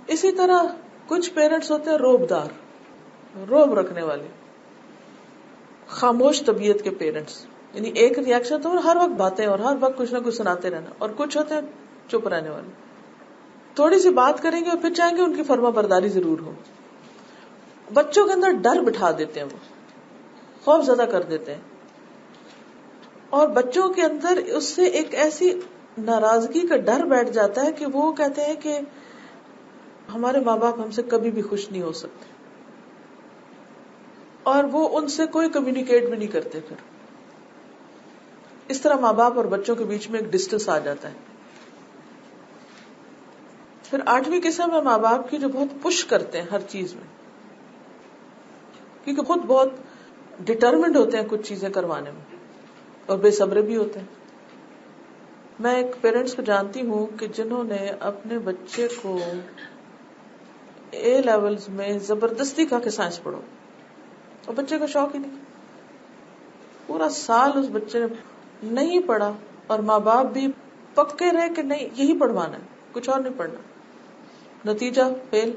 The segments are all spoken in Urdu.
اسی طرح کچھ پیرنٹس ہوتے ہیں روب دار، روب رکھنے والے، خاموش طبیعت کے پیرنٹس، یعنی ایک ریئیکشن تو ہر وقت باتیں اور ہر وقت کچھ نہ کچھ سناتے رہنا، اور کچھ ہوتے ہیں چپ رہنے والے، تھوڑی سی بات کریں گے اور پھر چاہیں گے ان کی فرما برداری ضرور ہو. بچوں کے اندر ڈر بٹھا دیتے ہیں، وہ خوف زدہ کر دیتے ہیں، اور بچوں کے اندر اس سے ایک ایسی ناراضگی کا ڈر بیٹھ جاتا ہے کہ وہ کہتے ہیں کہ ہمارے ماں باپ ہم سے کبھی بھی خوش نہیں ہو سکتے، اور وہ ان سے کوئی کمیونیکیٹ بھی نہیں کرتے. پھر اس طرح ماں باپ اور بچوں کے بیچ میں ایک ڈسٹینس آ جاتا ہے. پھر 8ویں قسم ہے ماں باپ کی جو بہت پش کرتے ہیں ہر چیز میں، کیونکہ خود بہت ڈٹرمنڈ ہوتے ہیں کچھ چیزیں کروانے میں، اور بے صبر بھی ہوتے ہیں. میں ایک پیرنٹس کو جانتی ہوں کہ جنہوں نے اپنے بچے کو اے لیولز میں زبردستی کہا کہ سائنس پڑھو، اور بچے کو شوق ہی نہیں. پورا سال اس بچے نے نہیں پڑھا، اور ماں باپ بھی پکے رہے کہ نہیں یہی پڑھوانا ہے، کچھ اور نہیں پڑھنا. نتیجہ فیل.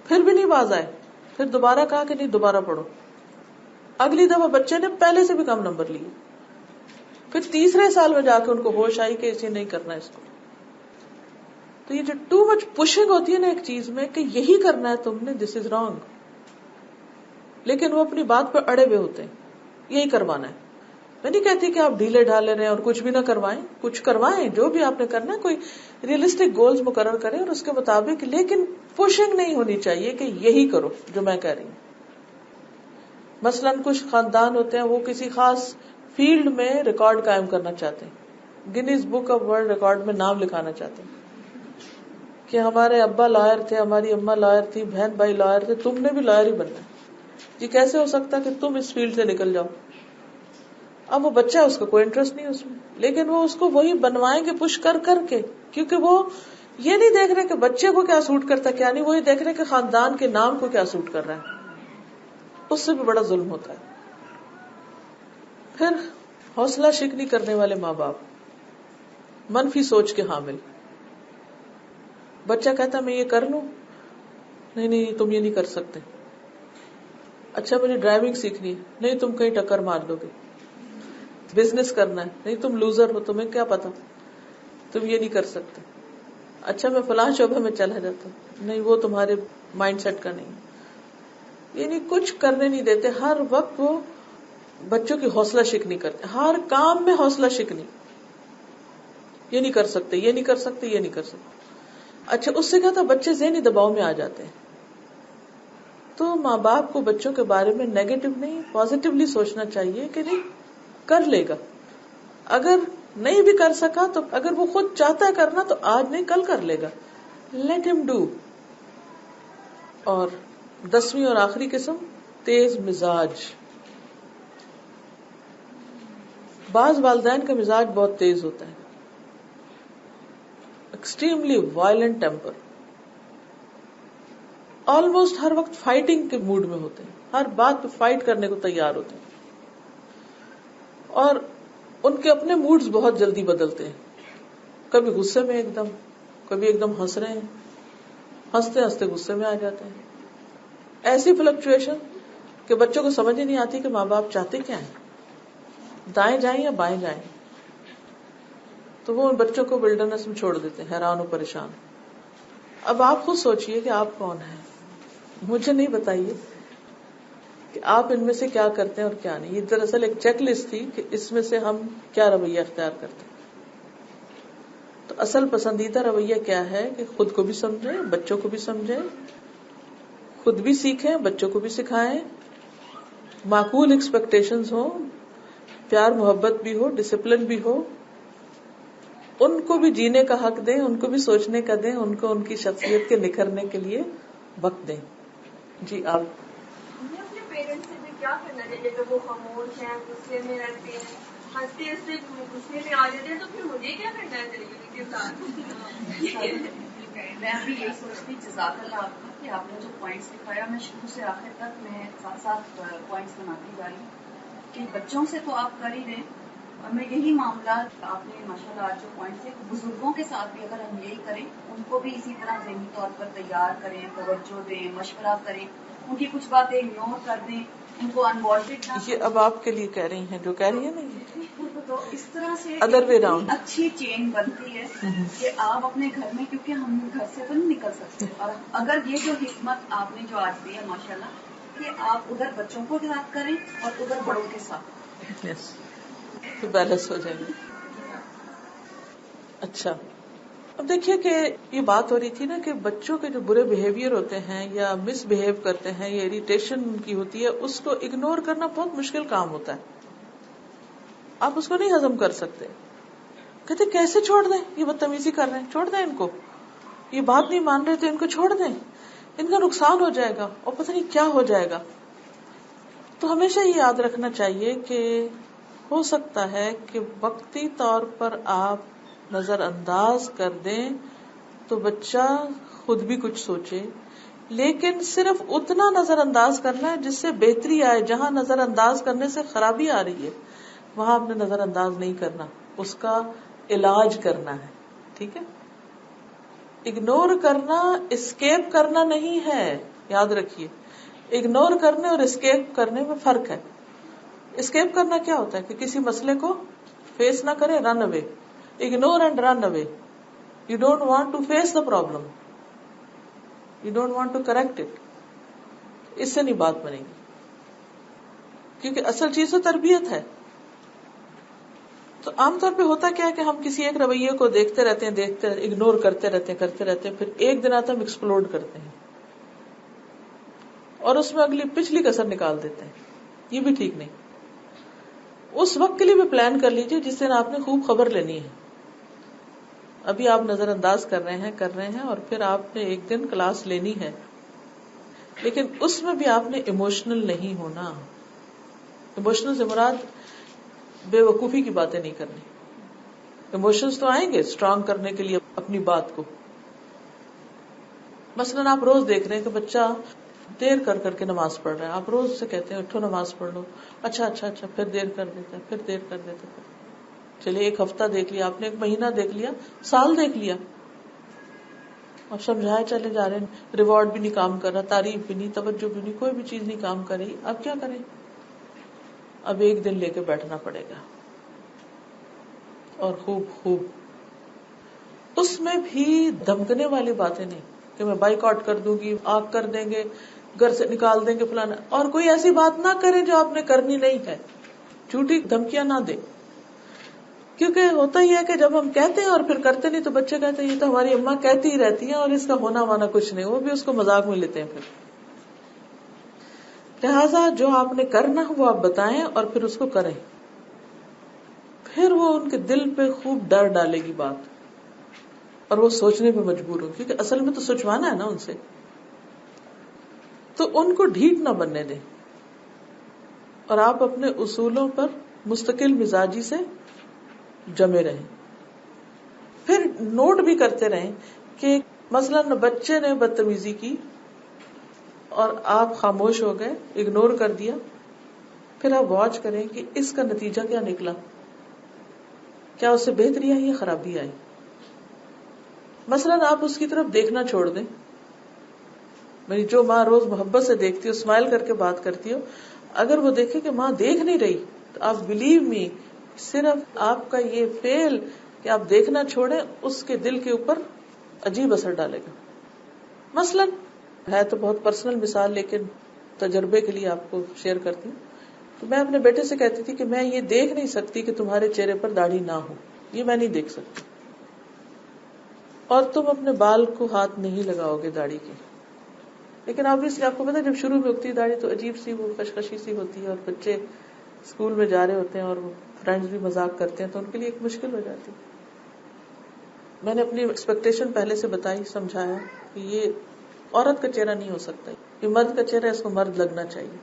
پھر بھی نہیں باز آئے، پھر دوبارہ کہا کہ نہیں دوبارہ پڑھو. اگلی دفعہ بچے نے پہلے سے بھی کم نمبر لیے. پھر تیسرے سال میں جا کے ان کو ہوش آئی کہ اسے نہیں کرنا اس کو. تو یہ جو ٹو مچ پشنگ ہوتی ہے نا ایک چیز میں کہ یہی کرنا ہے تم نے، دس از رانگ، لیکن وہ اپنی بات پر اڑے ہوئے ہوتے ہیں یہی کروانا ہے. میں نہیں کہتی کہ آپ ڈھیلے ڈھالے رہیں اور کچھ بھی نہ کروائیں، کچھ کروائیں، جو بھی آپ نے کرنا ہے کوئی ریئلسٹک گولز مقرر کریں اور اس کے مطابق، لیکن پشنگ نہیں ہونی چاہیے کہ یہی کرو جو میں کہہ رہی ہوں. مثلاً کچھ خاندان ہوتے ہیں وہ کسی خاص فیلڈ میں ریکارڈ قائم کرنا چاہتے ہیں، Guinness book of world record میں نام لکھانا چاہتے ہیں کہ ہمارے ابا لائر تھے، ہماری اماں لائر تھی، بہن بھائی لائر تھے، تم نے بھی لائر ہی بننا ہے. یہ کیسے ہو سکتا کہ تم اس فیلڈ سے نکل جاؤ؟ اب وہ بچہ ہے، اس کا کوئی انٹرسٹ نہیں اس میں، لیکن وہ اس کو وہی بنوائیں گے پش کر کر کے، کیونکہ وہ یہ نہیں دیکھ رہے کہ بچے کو کیا سوٹ کرتا ہے کیا نہیں، وہی دیکھ رہے کہ خاندان کے نام کو کیا سوٹ کر رہا ہے. اس سے بھی بڑا ظلم ہوتا ہے. پھر حوصلہ شکنی کرنے والے ماں باپ، منفی سوچ کے حامل. بچہ کہتا میں یہ کر لوں، نہیں نہیں تم یہ نہیں کر سکتے. اچھا مجھے ڈرائیونگ سیکھنی ہے، نہیں تم کہیں ٹکر مار دو گے. بزنس کرنا ہے، نہیں تم لوزر ہو، تمہیں کیا پتا، تم یہ نہیں کر سکتے. اچھا میں فلاں شعبے میں چلا جاتا ہوں، نہیں وہ تمہارے مائنڈ سیٹ کا نہیں. یعنی کچھ کرنے نہیں دیتے، ہر وقت وہ بچوں کی حوصلہ شکنی کرتے، ہر کام میں حوصلہ شکنی، یہ نہیں کر سکتے، یہ نہیں کر سکتے، یہ نہیں کر سکتے. اچھا اس سے کیا تھا، بچے ذہنی دباؤ میں آ جاتے ہیں. تو ماں باپ کو بچوں کے بارے میں نیگیٹو نہیں پازیٹیولی سوچنا چاہیے کہ نہیں کر لے گا. اگر نہیں بھی کر سکا تو اگر وہ خود چاہتا ہے کرنا تو آج نہیں کل کر لے گا، لیٹ ہم ڈو. اور 10ویں اور آخری قسم، تیز مزاج. بعض والدین کا مزاج بہت تیز ہوتا ہے، ایکسٹریملی وائلنٹ ٹیمپر، آلموسٹ ہر وقت فائٹنگ کے موڈ میں ہوتے ہیں، ہر بات پہ فائٹ کرنے کو تیار ہوتے ہیں، اور ان کے اپنے موڈز بہت جلدی بدلتے ہیں. کبھی غصے میں ایک دم، کبھی ایک دم ہنس رہے ہیں، ہنستے ہنستے غصے میں آ جاتے ہیں. ایسی فلکچویشن کہ بچوں کو سمجھ ہی نہیں آتی کہ ماں باپ چاہتے کیا ہیں، دائیں جائیں یا بائیں جائیں. تو وہ ان بچوں کو ولڈرنس میں چھوڑ دیتے ہیں حیران و پریشان. اب آپ خود سوچئے کہ آپ کون ہیں، مجھے نہیں بتائیے کہ آپ ان میں سے کیا کرتے ہیں اور کیا نہیں. یہ دراصل ایک چیک لسٹ تھی کہ اس میں سے ہم کیا رویہ اختیار کرتے ہیں. تو اصل پسندیدہ رویہ کیا ہے کہ خود کو بھی سمجھیں، بچوں کو بھی سمجھیں، خود بھی سیکھیں، بچوں کو بھی سکھائیں، معقول ایکسپیکٹیشنز ہوں، پیار محبت بھی ہو، ڈسپلن بھی ہو. ان کو بھی جینے کا حق دیں، ان کو بھی سوچنے کا دیں، ان کو ان کی شخصیت کے نکھرنے کے لیے وقت دیں. جی آپ ہمیں اپنے پیرنٹس سے بھی کیا کرنا چاہیے جب وہ خاموش ہیں، غصے میں رہتے ہیں، ہنستے ہنستے غصے میں آ جاتے ہیں، تو پھر مجھے کیا کرنا چاہیے ان کے ساتھ؟ میں بھی یہی سوچتی، جزاک اللہ آپ کا، کہ آپ نے جو پوائنٹس دکھایا میں شروع سے آخر تک میں ساتھ ساتھ پوائنٹس بناتی جا رہی ہوں کہ بچوں سے تو آپ کر ہی دیں، اور میں یہی معاملات آپ نے ماشاءاللہ آج جو پوائنٹس ہیں بزرگوں کے ساتھ بھی اگر ہم یہی کریں، ان کو بھی اسی طرح ذہنی طور پر تیار کریں، توجہ دیں، مشورہ کریں، ان کی کچھ باتیں اگنور کر دیں، ان کو انوانٹیڈ نہ یہ اب آپ کے لیے کہہ رہی ہیں جو کہہ رہی ہیں نا یہ تو اس طرح سے ادر وے راؤنڈ اچھی چین بنتی ہے کہ آپ اپنے گھر میں، کیونکہ ہم گھر سے تو نہیں نکل سکتے، اور اگر یہ جو حکمت آپ نے جو آج دی ہے ماشاءاللہ کہ آپ ادھر بچوں کو ساتھ کریں اور ادھر بڑوں کے ساتھ، یس تو بیلنس ہو جائے گا. اچھا اب دیکھیے کہ یہ بات ہو رہی تھی نا کہ بچوں کے جو برے بہیویئر ہوتے ہیں یا مس بہیو کرتے ہیں یا اریٹیشن ان کی ہوتی ہے، اس کو اگنور کرنا بہت مشکل کام ہوتا ہے. آپ اس کو نہیں ہضم کر سکتے. کہتے کیسے چھوڑ دیں، یہ بدتمیزی کر رہے ہیں، چھوڑ دیں ان کو، یہ بات نہیں مان رہے تو ان کو چھوڑ دیں، ان کا نقصان ہو جائے گا اور پتہ نہیں کیا ہو جائے گا. تو ہمیشہ یہ یاد رکھنا چاہیے کہ ہو سکتا ہے کہ وقتی طور پر آپ نظر انداز کر دیں تو بچہ خود بھی کچھ سوچے، لیکن صرف اتنا نظر انداز کرنا ہے جس سے بہتری آئے. جہاں نظر انداز کرنے سے خرابی آ رہی ہے وہاں آپ نے نظر انداز نہیں کرنا، اس کا علاج کرنا ہے. ٹھیک ہے، اگنور کرنا اسکیپ کرنا نہیں ہے، یاد رکھیے. اگنور کرنے اور اسکیپ کرنے میں فرق ہے. اسکیپ کرنا کیا ہوتا ہے کہ کسی مسئلے کو فیس نہ کرے، run away. Ignore and run away. You don't want to face the problem, you don't want to correct it. اس سے نہیں بات بنے گی، کیونکہ اصل چیز تو تربیت ہے. تو عام طور پہ ہوتا کیا ہے کہ ہم کسی ایک رویے کو دیکھتے رہتے ہیں، اگنور کرتے رہتے ہیں، پھر ایک دن آتا ہم ایکسپلوڈ کرتے ہیں اور اس میں اگلی پچھلی کسر نکال دیتے ہیں. یہ بھی ٹھیک نہیں. اس وقت کے لیے بھی پلان کر لیجئے جس دن آپ نے خوب خبر لینی ہے. ابھی آپ نظر انداز کر رہے ہیں اور پھر آپ نے ایک دن کلاس لینی ہے، لیکن اس میں بھی آپ نے ایموشنل نہیں ہونا. ایموشنل سے مراد بے وقوفی کی باتیں نہیں کرنی. ایموشنز تو آئیں گے اسٹرانگ کرنے کے لیے اپنی بات کو. مثلاً آپ روز دیکھ رہے ہیں کہ بچہ دیر کر کر کے نماز پڑھ رہا ہے، آپ روز سے کہتے ہیں اٹھو نماز پڑھ لو، اچھا، پھر دیر کر دیتا ہے. چلیے ایک ہفتہ دیکھ لیا آپ نے، ایک مہینہ دیکھ لیا، سال دیکھ لیا، اب سمجھائے چلے جا رہے ہیں، ریوارڈ بھی نہیں کام کر رہا، تعریف بھی نہیں، توجہ بھی نہیں، کوئی بھی چیز نہیں کام کر رہی. اب کیا کریں؟ اب ایک دن لے کے بیٹھنا پڑے گا اور خوب اس میں بھی دھمکنے والی باتیں نہیں کہ میں بائیک آؤٹ کر دوں گی، آگ کر دیں گے، گھر سے نکال دیں گے فلانا. اور کوئی ایسی بات نہ کرے جو آپ نے کرنی نہیں ہے. جھوٹی دھمکیاں نہ دے، کیونکہ ہوتا ہی ہے کہ جب ہم کہتے ہیں اور پھر کرتے نہیں تو بچے کہتے ہیں یہ تو ہماری اماں کہتی ہی رہتی ہیں اور اس کا ہونا مانا کچھ نہیں. وہ بھی اس کو مذاق میں لیتے ہیں. پھر لہذا جو آپ نے کرنا وہ آپ بتائیں اور پھر اس کو کریں. پھر وہ ان کے دل پہ خوب ڈر ڈالے گی بات اور وہ سوچنے پہ مجبور ہو، کیونکہ اصل میں تو سوچوانا ہے نا ان سے. تو ان کو ڈھیٹ نہ بننے دیں اور آپ اپنے اصولوں پر مستقل مزاجی سے جمے رہیں. پھر نوٹ بھی کرتے رہیں کہ مثلاً بچے نے بدتمیزی کی اور آپ خاموش ہو گئے، اگنور کر دیا. پھر آپ واچ کریں کہ اس کا نتیجہ کیا نکلا، کیا اس سے بہتری آئی یا خرابی آئی. مثلاً آپ اس کی طرف دیکھنا چھوڑ دیں. میری جو ماں روز محبت سے دیکھتی ہو، اسمائل کر کے بات کرتی ہو، اگر وہ دیکھے کہ ماں دیکھ نہیں رہی تو آپ بلیو می، صرف آپ کا یہ فیل کہ آپ دیکھنا چھوڑیں اس کے دل کے اوپر عجیب اثر ڈالے گا. مثلاً ہے تو بہت پرسنل مثال لیکن تجربے کے لیے آپ کو شیئر کرتی ہوں. تو میں اپنے بیٹے سے کہتی تھی کہ میں یہ دیکھ نہیں سکتی کہ تمہارے چہرے پر داڑھی نہ ہو، یہ میں نہیں دیکھ سکتی، اور تم اپنے بال کو ہاتھ نہیں لگاؤ گے داڑھی کے. لیکن obviously آپ کو پتا جب شروع میں اگتی داڑھی تو عجیب سی وہ خشخشی سی ہوتی ہے اور بچے اسکول میں جا رہے ہوتے ہیں اور فرینڈز بھی مذاق کرتے ہیں تو ان کے لیے ایک مشکل ہو جاتی. میں نے اپنی ایکسپیکٹیشن پہلے سے بتائی، سمجھایا کہ یہ عورت کا چہرہ نہیں ہو سکتا، یہ مرد کا چہرہ ہے، اس کو مرد لگنا چاہیے.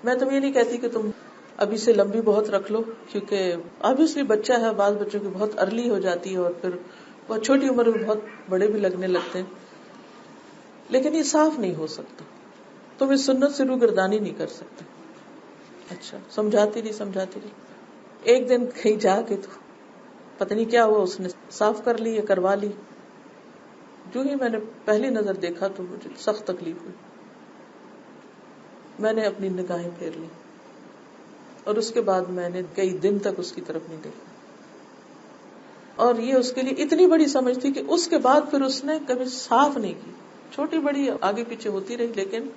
میں تم یہ نہیں کہتی کہ تم ابھی سے لمبی بہت رکھ لو، کیونکہ obviously بچہ ہے، بعض بچوں کی بہت ارلی ہو جاتی ہے اور پھر بہت چھوٹی عمر میں بہت بڑے بھی لگنے لگتے ہیں. لیکن یہ صاف نہیں ہو سکتا، تم اس سنت سے روگردانی نہیں کر سکتے. اچھا سمجھاتی رہی. ایک دن کہیں جا کے تو پتہ نہیں کیا ہوا، اس نے صاف کر لی یا کروا لی. جو ہی میں نے پہلی نظر دیکھا تو مجھے سخت تکلیف ہوئی. میں نے اپنی نگاہیں پھیر لی اور اس کے بعد میں نے کئی دن تک اس کی طرف نہیں دیکھا. اور یہ اس کے لیے اتنی بڑی سمجھ تھی کہ اس کے بعد پھر اس نے کبھی صاف نہیں کی. چھوٹی بڑی آگے پیچھے ہوتی رہی، لیکن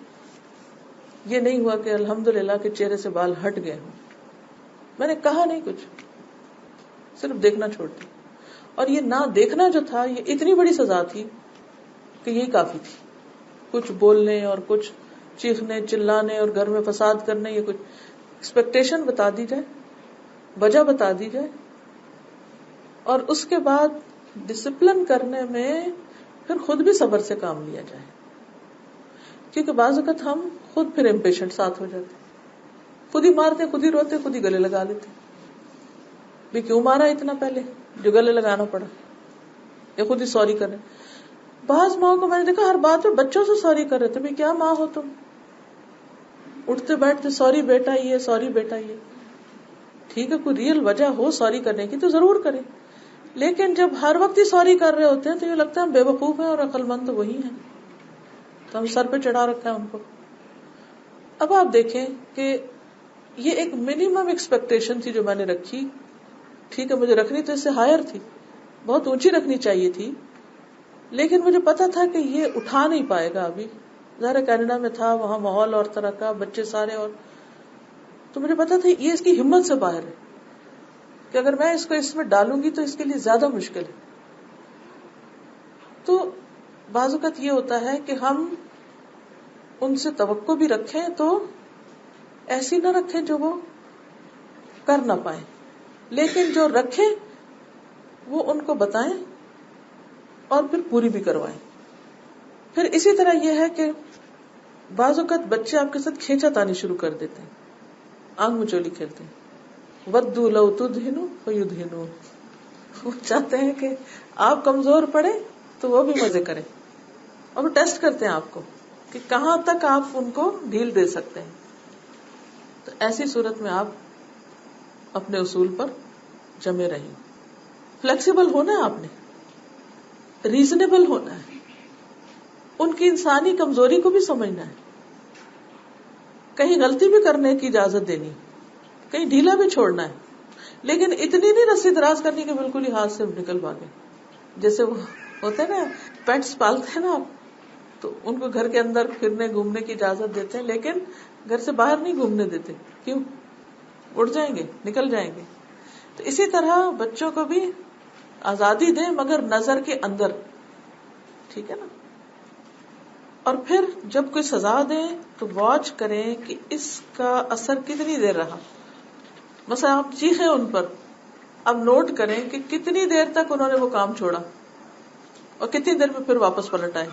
یہ نہیں ہوا کہ الحمدللہ کے چہرے سے بال ہٹ گئے ہوں. میں نے کہا نہیں کچھ، صرف دیکھنا چھوڑ دی. اور یہ نہ دیکھنا جو تھا یہ اتنی بڑی سزا تھی کہ یہی کافی تھی. کچھ بولنے اور کچھ چیخنے چلانے اور گھر میں فساد کرنے، یہ کچھ ایکسپیکٹیشن بتا دی جائے، وجہ بتا دی جائے، اور اس کے بعد ڈسپلن کرنے میں پھر خود بھی صبر سے کام لیا جائے. کیونکہ بعض اوقات ہم خود پھر امپیشنٹ ساتھ ہو جاتے، خود ہی مارتے، خود ہی روتے، خود ہی گلے لگا لیتے. بھی کیوں مارا اتنا پہلے جو گلے لگانا پڑا، یا خود ہی سوری کرے. بعض ماں کو میں نے دیکھا ہر بات پہ بچوں سے سوری کر رہے تھے. بھی کیا ماں ہو تم، اٹھتے بیٹھتے سوری بیٹا یہ، سوری بیٹا یہ. ٹھیک ہے کوئی ریئل وجہ ہو سوری کرنے کی تو ضرور کریں، لیکن جب ہر وقت ہی سوری کر رہے ہوتے ہیں تو یہ لگتا ہے ہم بے وقوف ہیں اور عقل مند تو وہی ہیں، تو ہم سر پہ چڑھا رکھا ہے ان کو. اب آپ دیکھیں کہ یہ ایک منیمم ایکسپیکٹیشن تھی جو میں نے رکھی. ٹھیک ہے مجھے رکھنی تو اس سے ہائر تھی، بہت اونچی رکھنی چاہیے تھی، لیکن مجھے پتا تھا کہ یہ اٹھا نہیں پائے گا. ابھی ظاہر کینیڈا میں تھا، وہاں ماحول اور طرح کا، بچے سارے، اور تو مجھے پتا تھا یہ اس کی ہمت سے باہر ہے کہ اگر میں اس کو اس میں ڈالوں گی تو اس کے لیے زیادہ مشکل ہے. تو بعض اوقات یہ ہوتا ہے کہ ہم ان سے توقع بھی رکھیں تو ایسی نہ رکھیں جو وہ کر نہ پائیں، لیکن جو رکھیں وہ ان کو بتائیں اور پھر پوری بھی کروائیں. پھر اسی طرح یہ ہے کہ بعض اوقات بچے آپ کے ساتھ کھینچا تانی شروع کر دیتے ہیں، آنکھ مچولی کھیلتے ہیں. وَدُّوا لَوْ تُدْهِنُوا فَيُدْهِنُونَ، وہ چاہتے ہیں کہ آپ کمزور پڑے تو وہ بھی مزے کریں، اور وہ ٹیسٹ کرتے ہیں آپ کو کہ کہاں تک آپ ان کو ڈھیل دے سکتے ہیں. تو ایسی صورت میں آپ اپنے اصول پر جمے رہیں. فلیکسیبل ہونا ہے، آپ نے ریزنیبل ہونا ہے، ان کی انسانی کمزوری کو بھی سمجھنا ہے، کہیں غلطی بھی کرنے کی اجازت دینی، کہیں ڈھیلا بھی چھوڑنا ہے، لیکن اتنی نہیں رسی دراز کرنی کہ بالکل ہی ہاتھ سے نکل بھاگے. جیسے وہ ہوتے ہیں نا، پیٹس پالتے ہیں نا آپ، تو ان کو گھر کے اندر پھرنے گھومنے کی اجازت دیتے ہیں لیکن گھر سے باہر نہیں گھومنے دیتے. کیوں؟ اڑ جائیں گے، نکل جائیں گے. تو اسی طرح بچوں کو بھی آزادی دیں مگر نظر کے اندر، ٹھیک ہے نا. اور پھر جب کوئی سزا دیں تو واچ کریں کہ اس کا اثر کتنی دیر رہا. مثلا آپ چیخیں ان پر، اب نوٹ کریں کہ کتنی دیر تک انہوں نے وہ کام چھوڑا اور کتنی دیر میں پھر واپس پلٹ آئے.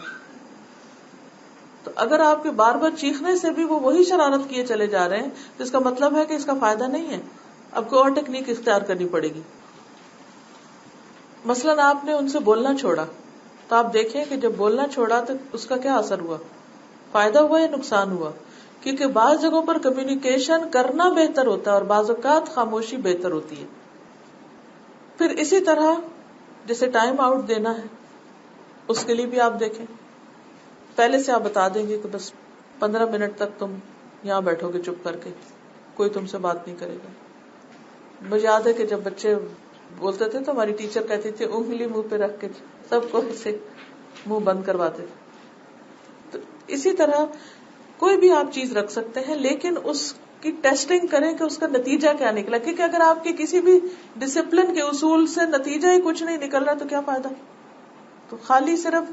تو اگر آپ کے بار بار چیخنے سے بھی وہ وہی شرارت کیے چلے جا رہے ہیں تو اس کا مطلب ہے کہ اس کا فائدہ نہیں ہے، اب کوئی اور ٹیکنیک اختیار کرنی پڑے گی. مثلاً آپ نے ان سے بولنا چھوڑا تو آپ دیکھیں کہ جب بولنا چھوڑا تو اس کا کیا اثر ہوا، فائدہ ہوا یا نقصان ہوا. کیونکہ بعض جگہوں پر کمیونیکیشن کرنا بہتر ہوتا ہے اور بعض اوقات خاموشی بہتر ہوتی ہے. پھر اسی طرح جیسے ٹائم آؤٹ دینا ہے، اس کے لیے بھی آپ دیکھیں، پہلے سے آپ بتا دیں گے کہ بس 15 منٹ تک تم یہاں بیٹھو گے چپ کر کے، کوئی تم سے بات نہیں کرے گا. مجھے یاد ہے کہ جب بچے بولتے تھے تو ہماری ٹیچر کہتی تھی انگلی منہ پہ رکھ کے سب کو اسے منہ بند کرواتے تھے. تو اسی طرح کوئی بھی آپ چیز رکھ سکتے ہیں، لیکن اس کی ٹیسٹنگ کریں کہ اس کا نتیجہ کیا نکلا. کیونکہ اگر آپ کے کسی بھی ڈسپلن کے اصول سے نتیجہ ہی کچھ نہیں نکل رہا تو کیا فائدہ. تو خالی صرف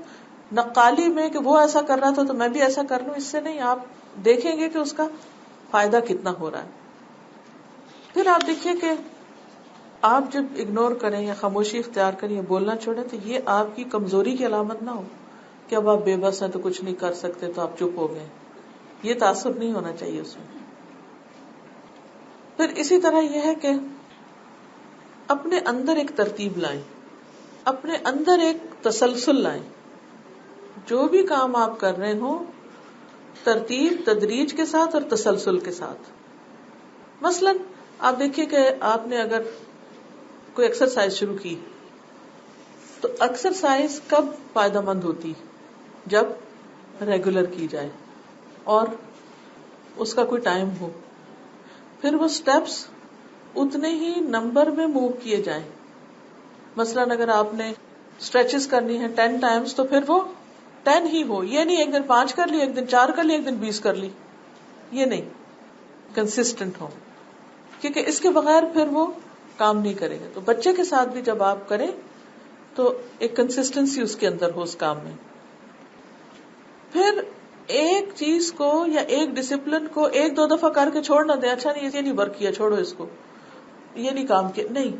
نقالی میں کہ وہ ایسا کر رہا تھا تو میں بھی ایسا کر لوں، اس سے نہیں. آپ دیکھیں گے کہ اس کا فائدہ کتنا ہو رہا ہے. پھر آپ دیکھیے کہ آپ جب اگنور کریں یا خاموشی اختیار کریں یا بولنا چھوڑیں تو یہ آپ کی کمزوری کی علامت نہ ہو کہ اب آپ بے بس ہیں تو کچھ نہیں کر سکتے تو آپ چپ ہو گئے. یہ تاثر نہیں ہونا چاہیے اس میں. پھر اسی طرح یہ ہے کہ اپنے اندر ایک ترتیب لائیں، اپنے اندر ایک تسلسل لائیں. جو بھی کام آپ کر رہے ہوں ترتیب تدریج کے ساتھ اور تسلسل کے ساتھ. مثلاً آپ دیکھیے کہ آپ نے اگر کوئی ایکسرسائز شروع کی تو ایکسرسائز کب فائدہ مند ہوتی؟ جب ریگولر کی جائے اور اس کا کوئی ٹائم ہو، پھر وہ سٹیپس اتنے ہی نمبر میں موو کیے جائیں. مثلاً اگر آپ نے اسٹریچز کرنی ہے 10 ٹائمز تو پھر وہ 10 ہی ہو. یہ نہیں ایک دن 5 کر لی، ایک دن 4 کر لی، ایک دن 20 کر لی. یہ نہیں، کنسسٹنٹ ہو، کیونکہ اس کے بغیر پھر وہ کام نہیں کرے گا. تو بچے کے ساتھ بھی جب آپ کریں تو ایک کنسسٹنسی اس کے اندر ہو اس کام میں. پھر ایک چیز کو یا ایک ڈسپلن کو 1-2 دفعہ کر کے چھوڑ نہ دیں. اچھا نہیں، یہ نہیں ورک کیا، چھوڑو اس کو، یہ نہیں کام کیا. نہیں،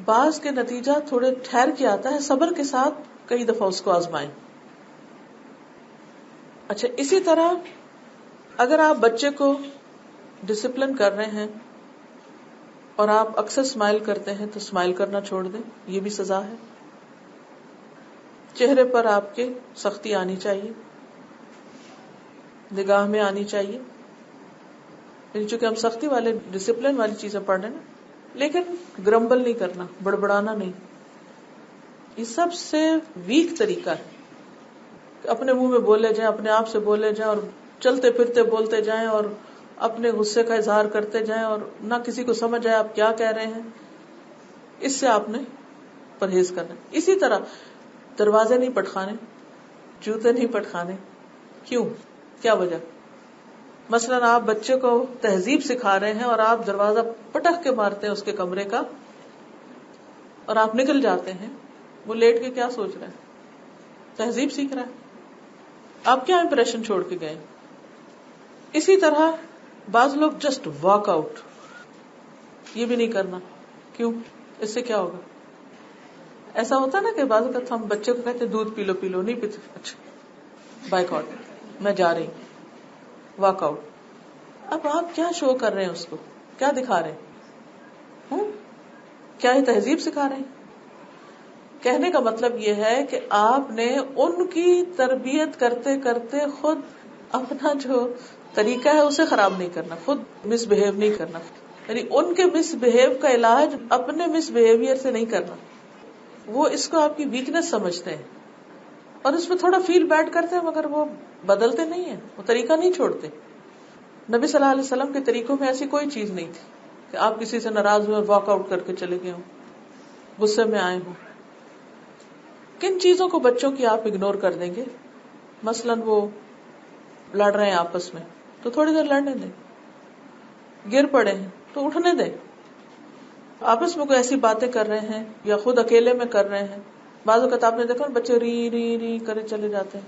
بعض کے نتیجہ تھوڑے ٹھہر کے آتا ہے. صبر کے ساتھ کئی دفعہ اس کو آزمائیں. اچھا، اسی طرح اگر آپ بچے کو ڈسپلن کر رہے ہیں اور آپ اکثر اسمائل کرتے ہیں تو اسمائل کرنا چھوڑ دیں، یہ بھی سزا ہے. چہرے پر آپ کے سختی آنی چاہیے، نگاہ میں آنی چاہیے. چونکہ ہم سختی والے ڈسپلن والی چیزیں پڑھ رہے ہیں نا، لیکن گرمبل نہیں کرنا، بڑبڑانا نہیں. یہ سب سے ویک طریقہ ہے. اپنے منہ میں بولے جائیں، اپنے آپ سے بولے جائیں اور چلتے پھرتے بولتے جائیں اور اپنے غصے کا اظہار کرتے جائیں اور نہ کسی کو سمجھ آئے آپ کیا کہہ رہے ہیں. اس سے آپ نے پرہیز کرنا. اسی طرح دروازے نہیں پٹخانے، جوتے نہیں پٹخانے. کیوں؟ کیا وجہ؟ مثلاً آپ بچے کو تہذیب سکھا رہے ہیں اور آپ دروازہ پٹخ کے مارتے ہیں اس کے کمرے کا اور آپ نکل جاتے ہیں. وہ لیٹ کے کیا سوچ رہا ہے؟ تہذیب سیکھ رہا ہے. آپ کیا امپریشن چھوڑ کے گئے؟ اسی طرح بعض لوگ جسٹ واک آؤٹ، یہ بھی نہیں کرنا. کیوں؟ اس سے کیا ہوگا؟ ایسا ہوتا ہے نا کہ بعض اوقات ہم بچے کو کہتے ہیں دودھ پی لو، پی لو، نہیں پیتے، اچھا بائک آؤٹ، میں جا رہی ہوں، واک آؤٹ. اب آپ کیا شو کر رہے ہیں اس کو؟ کیا دکھا رہے ہیں؟ کیا یہ تہذیب سکھا رہے ہیں؟ کہنے کا مطلب یہ ہے کہ آپ نے ان کی تربیت کرتے کرتے خود اپنا جو طریقہ ہے اسے خراب نہیں کرنا، خود مس بہیو نہیں کرنا. یعنی ان کے مس بہیو کا علاج اپنے مس بہیویئر سے نہیں کرنا. وہ اس کو آپ کی ویکنس سمجھتے ہیں اور اس میں تھوڑا فیل بیڈ کرتے ہیں، مگر وہ بدلتے نہیں ہیں، وہ طریقہ نہیں چھوڑتے. نبی صلی اللہ علیہ وسلم کے طریقوں میں ایسی کوئی چیز نہیں تھی کہ آپ کسی سے ناراض ہوئے واک آؤٹ کر کے چلے گئے ہوں، غصے میں آئے ہوں. کن چیزوں کو بچوں کی آپ اگنور کر دیں گے؟ مثلاً وہ لڑ رہے ہیں آپس میں تو تھوڑی دیر لڑنے دیں. گر پڑے ہیں تو اٹھنے دیں. آپس میں کوئی ایسی باتیں کر رہے ہیں یا خود اکیلے میں کر رہے ہیں، بعض اوقات آپ نے دیکھا بچے ری ری ری کرے چلے جاتے ہیں،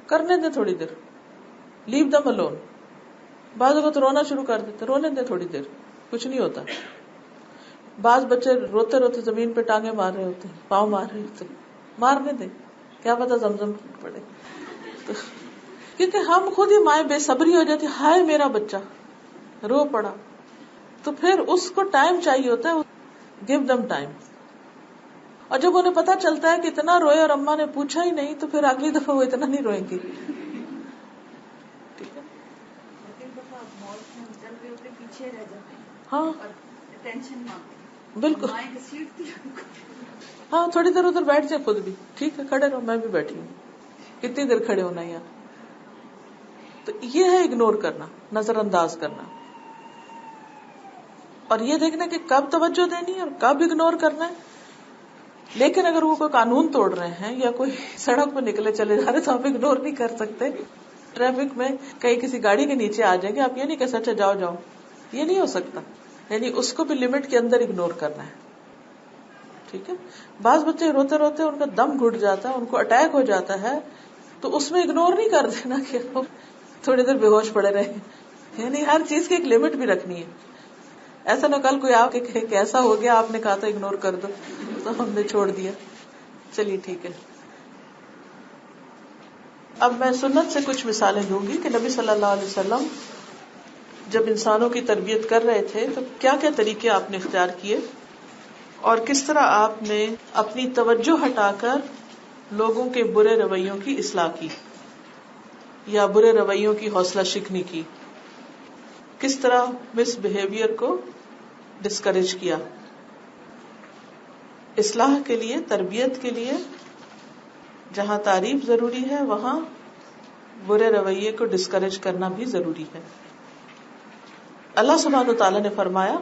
کرنے دیں تھوڑی دیر، لیو دم الون. بعض اوقات رونا شروع کر دیتے، رونے دیں تھوڑی دیر، کچھ نہیں ہوتا. بعض بچے روتے روتے زمین پہ ٹانگیں مار رہے ہوتے ہیں، پاؤں مار رہے ہوتے ہیں، مارنے دیں، کیا پتا زمزم پڑے. کیونکہ ہم خود ہی مائیں بے صبری ہو جاتی، ہائے میرا بچہ رو پڑا. تو پھر اس کو ٹائم چاہیے ہوتا ہے، گیو دم ٹائم. اور جب انہیں پتا چلتا ہے کہ اتنا روئے اور اماں نے پوچھا ہی نہیں تو پھر اگلی دفعہ وہ اتنا نہیں روئیں گی. ٹھیک ہے، پیچھے رہ جاتے ہیں، ہاں ٹینشن بالکل. ہاں تھوڑی دیر ادھر بیٹھ جائے خود بھی، ٹھیک ہے کھڑے رہو، میں بھی بیٹھی ہوں، کتنی دیر کھڑے ہونا یہاں. تو یہ ہے اگنور کرنا، نظر انداز کرنا، اور یہ دیکھنا کہ کب توجہ دینی ہے اور کب اگنور کرنا ہے. لیکن اگر وہ کوئی قانون توڑ رہے ہیں یا کوئی سڑک پہ نکلے چلے جا رہے تو آپ اگنور نہیں کر سکتے. ٹریفک میں کئی کسی گاڑی کے نیچے آ جائیں گے، آپ یہ نہیں کہہ سکتے جاؤ جاؤ، یہ نہیں ہو سکتا. یعنی اس کو بھی لمٹ کے اندر اگنور کرنا ہے. ٹھیک ہے. بعض بچے روتے روتے ان کا دم گھٹ جاتا ہے، ان کو اٹیک ہو جاتا ہے، تو اس میں اگنور نہیں کر دینا کہ وہ تھوڑی دیر بے ہوش پڑے رہے. یعنی ہر چیز کی ایک لمٹ بھی رکھنی ہے. ایسا نہ کل کوئی آپ کے ایسا ہو گیا آپ نے کہا تھا اگنور کر دو تو ہم نے چھوڑ دیا. چلیے ٹھیک ہے. اب میں سنت سے کچھ مثالیں دوں گی کہ نبی صلی اللہ علیہ وسلم جب انسانوں کی تربیت کر رہے تھے تو کیا کیا طریقے آپ نے اختیار کیے اور کس طرح آپ نے اپنی توجہ ہٹا کر لوگوں کے برے رویوں کی اصلاح کی یا برے رویوں کی حوصلہ شکنی کی. کس طرح مس بہیویئر کو ڈسکریج کیا. اصلاح کے لیے، تربیت کے لیے جہاں تعریف ضروری ہے وہاں برے رویے کو ڈسکریج کرنا بھی ضروری ہے. اللہ سبحانہ وتعالی نے فرمایا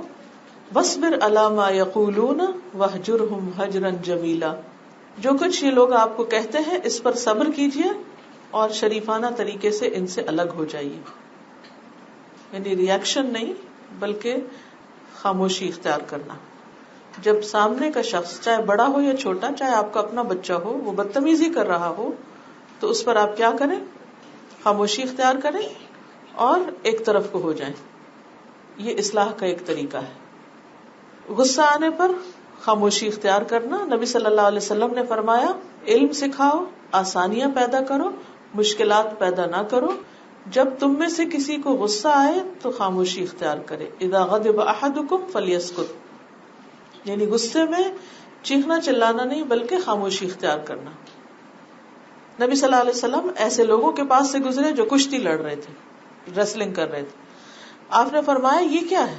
وَاصْبِرْ عَلَىٰ مَا يَقُولُونَ وَاهْجُرْهُمْ هَجْرًا جَمِيلًا. جو کچھ یہ لوگ آپ کو کہتے ہیں اس پر صبر کیجیے اور شریفانہ طریقے سے ان سے الگ ہو جائیے. یعنی ریئیکشن نہیں بلکہ خاموشی اختیار کرنا. جب سامنے کا شخص چاہے بڑا ہو یا چھوٹا، چاہے آپ کا اپنا بچہ ہو، وہ بدتمیزی کر رہا ہو تو اس پر آپ کیا کریں؟ خاموشی اختیار کریں اور ایک طرف کو ہو جائیں. یہ اصلاح کا ایک طریقہ ہے. غصہ آنے پر خاموشی اختیار کرنا. نبی صلی اللہ علیہ وسلم نے فرمایا علم سکھاؤ، آسانیاں پیدا کرو، مشکلات پیدا نہ کرو. جب تم میں سے کسی کو غصہ آئے تو خاموشی اختیار کرے. اذا غضب احدکم فلیسکت. یعنی غصے میں چیخنا چلانا نہیں بلکہ خاموشی اختیار کرنا. نبی صلی اللہ علیہ وسلم ایسے لوگوں کے پاس سے گزرے جو کشتی لڑ رہے تھے، ریسلنگ کر رہے تھے. آپ نے فرمایا یہ کیا ہے؟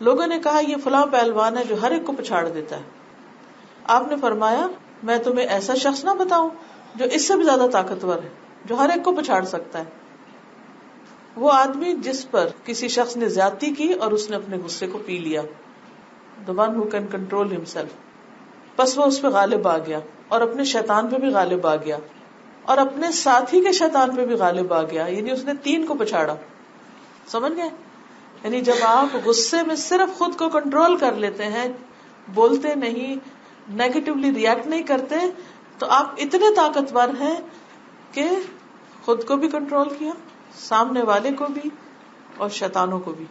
لوگوں نے کہا یہ فلاں پہلوان ہے جو ہر ایک کو پچھاڑ دیتا ہے. آپ نے فرمایا میں تمہیں ایسا شخص نہ بتاؤں جو اس سے بھی زیادہ طاقتور ہے، جو ہر ایک کو پچھاڑ سکتا ہے. وہ آدمی جس پر کسی شخص نے زیادتی کی اور اس نے اپنے غصے کو پی لیا. The one who can control himself. بس وہ اس پہ غالب آ گیا اور اپنے شیطان پہ بھی غالب آ گیا اور اپنے ساتھی کے شیطان پہ بھی غالب آ گیا. یعنی اس نے 3 کو پچھاڑا. سمجھ گئے؟ یعنی جب آپ غصے میں صرف خود کو کنٹرول کر لیتے ہیں، بولتے نہیں، نیگیٹولی ریئیکٹ نہیں کرتے، تو آپ اتنے طاقتور ہیں کہ خود کو بھی کنٹرول کیا، سامنے والے کو بھی اور شیطانوں کو بھی.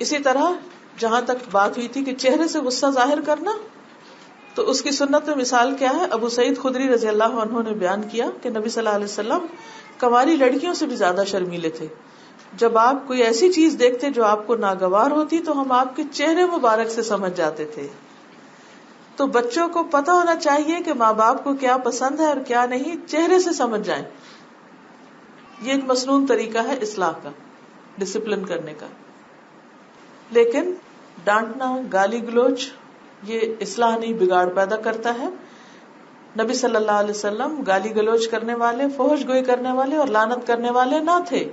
اسی طرح جہاں تک بات ہوئی تھی کہ چہرے سے غصہ ظاہر کرنا، تو اس کی سنت میں مثال کیا ہے؟ ابو سعید خدری رضی اللہ عنہ نے بیان کیا کہ نبی صلی اللہ علیہ وسلم کنواری لڑکیوں سے بھی زیادہ شرمیلے تھے. جب آپ کوئی ایسی چیز دیکھتے جو آپ کو ناگوار ہوتی تو ہم آپ کے چہرے مبارک سے سمجھ جاتے تھے. تو بچوں کو پتا ہونا چاہیے کہ ماں باپ کو کیا پسند ہے اور کیا نہیں، چہرے سے سمجھ جائیں. یہ ایک مسنون طریقہ ہے اصلاح کا، ڈسپلن کرنے کا. لیکن ڈانٹنا، گالی گلوچ یہ اصلاح نہیں، بگاڑ پیدا کرتا ہے. نبی صلی اللہ علیہ وسلم گالی گلوچ کرنے والے، فحش گوئی کرنے والے اور لعنت کرنے والے نہ تھے.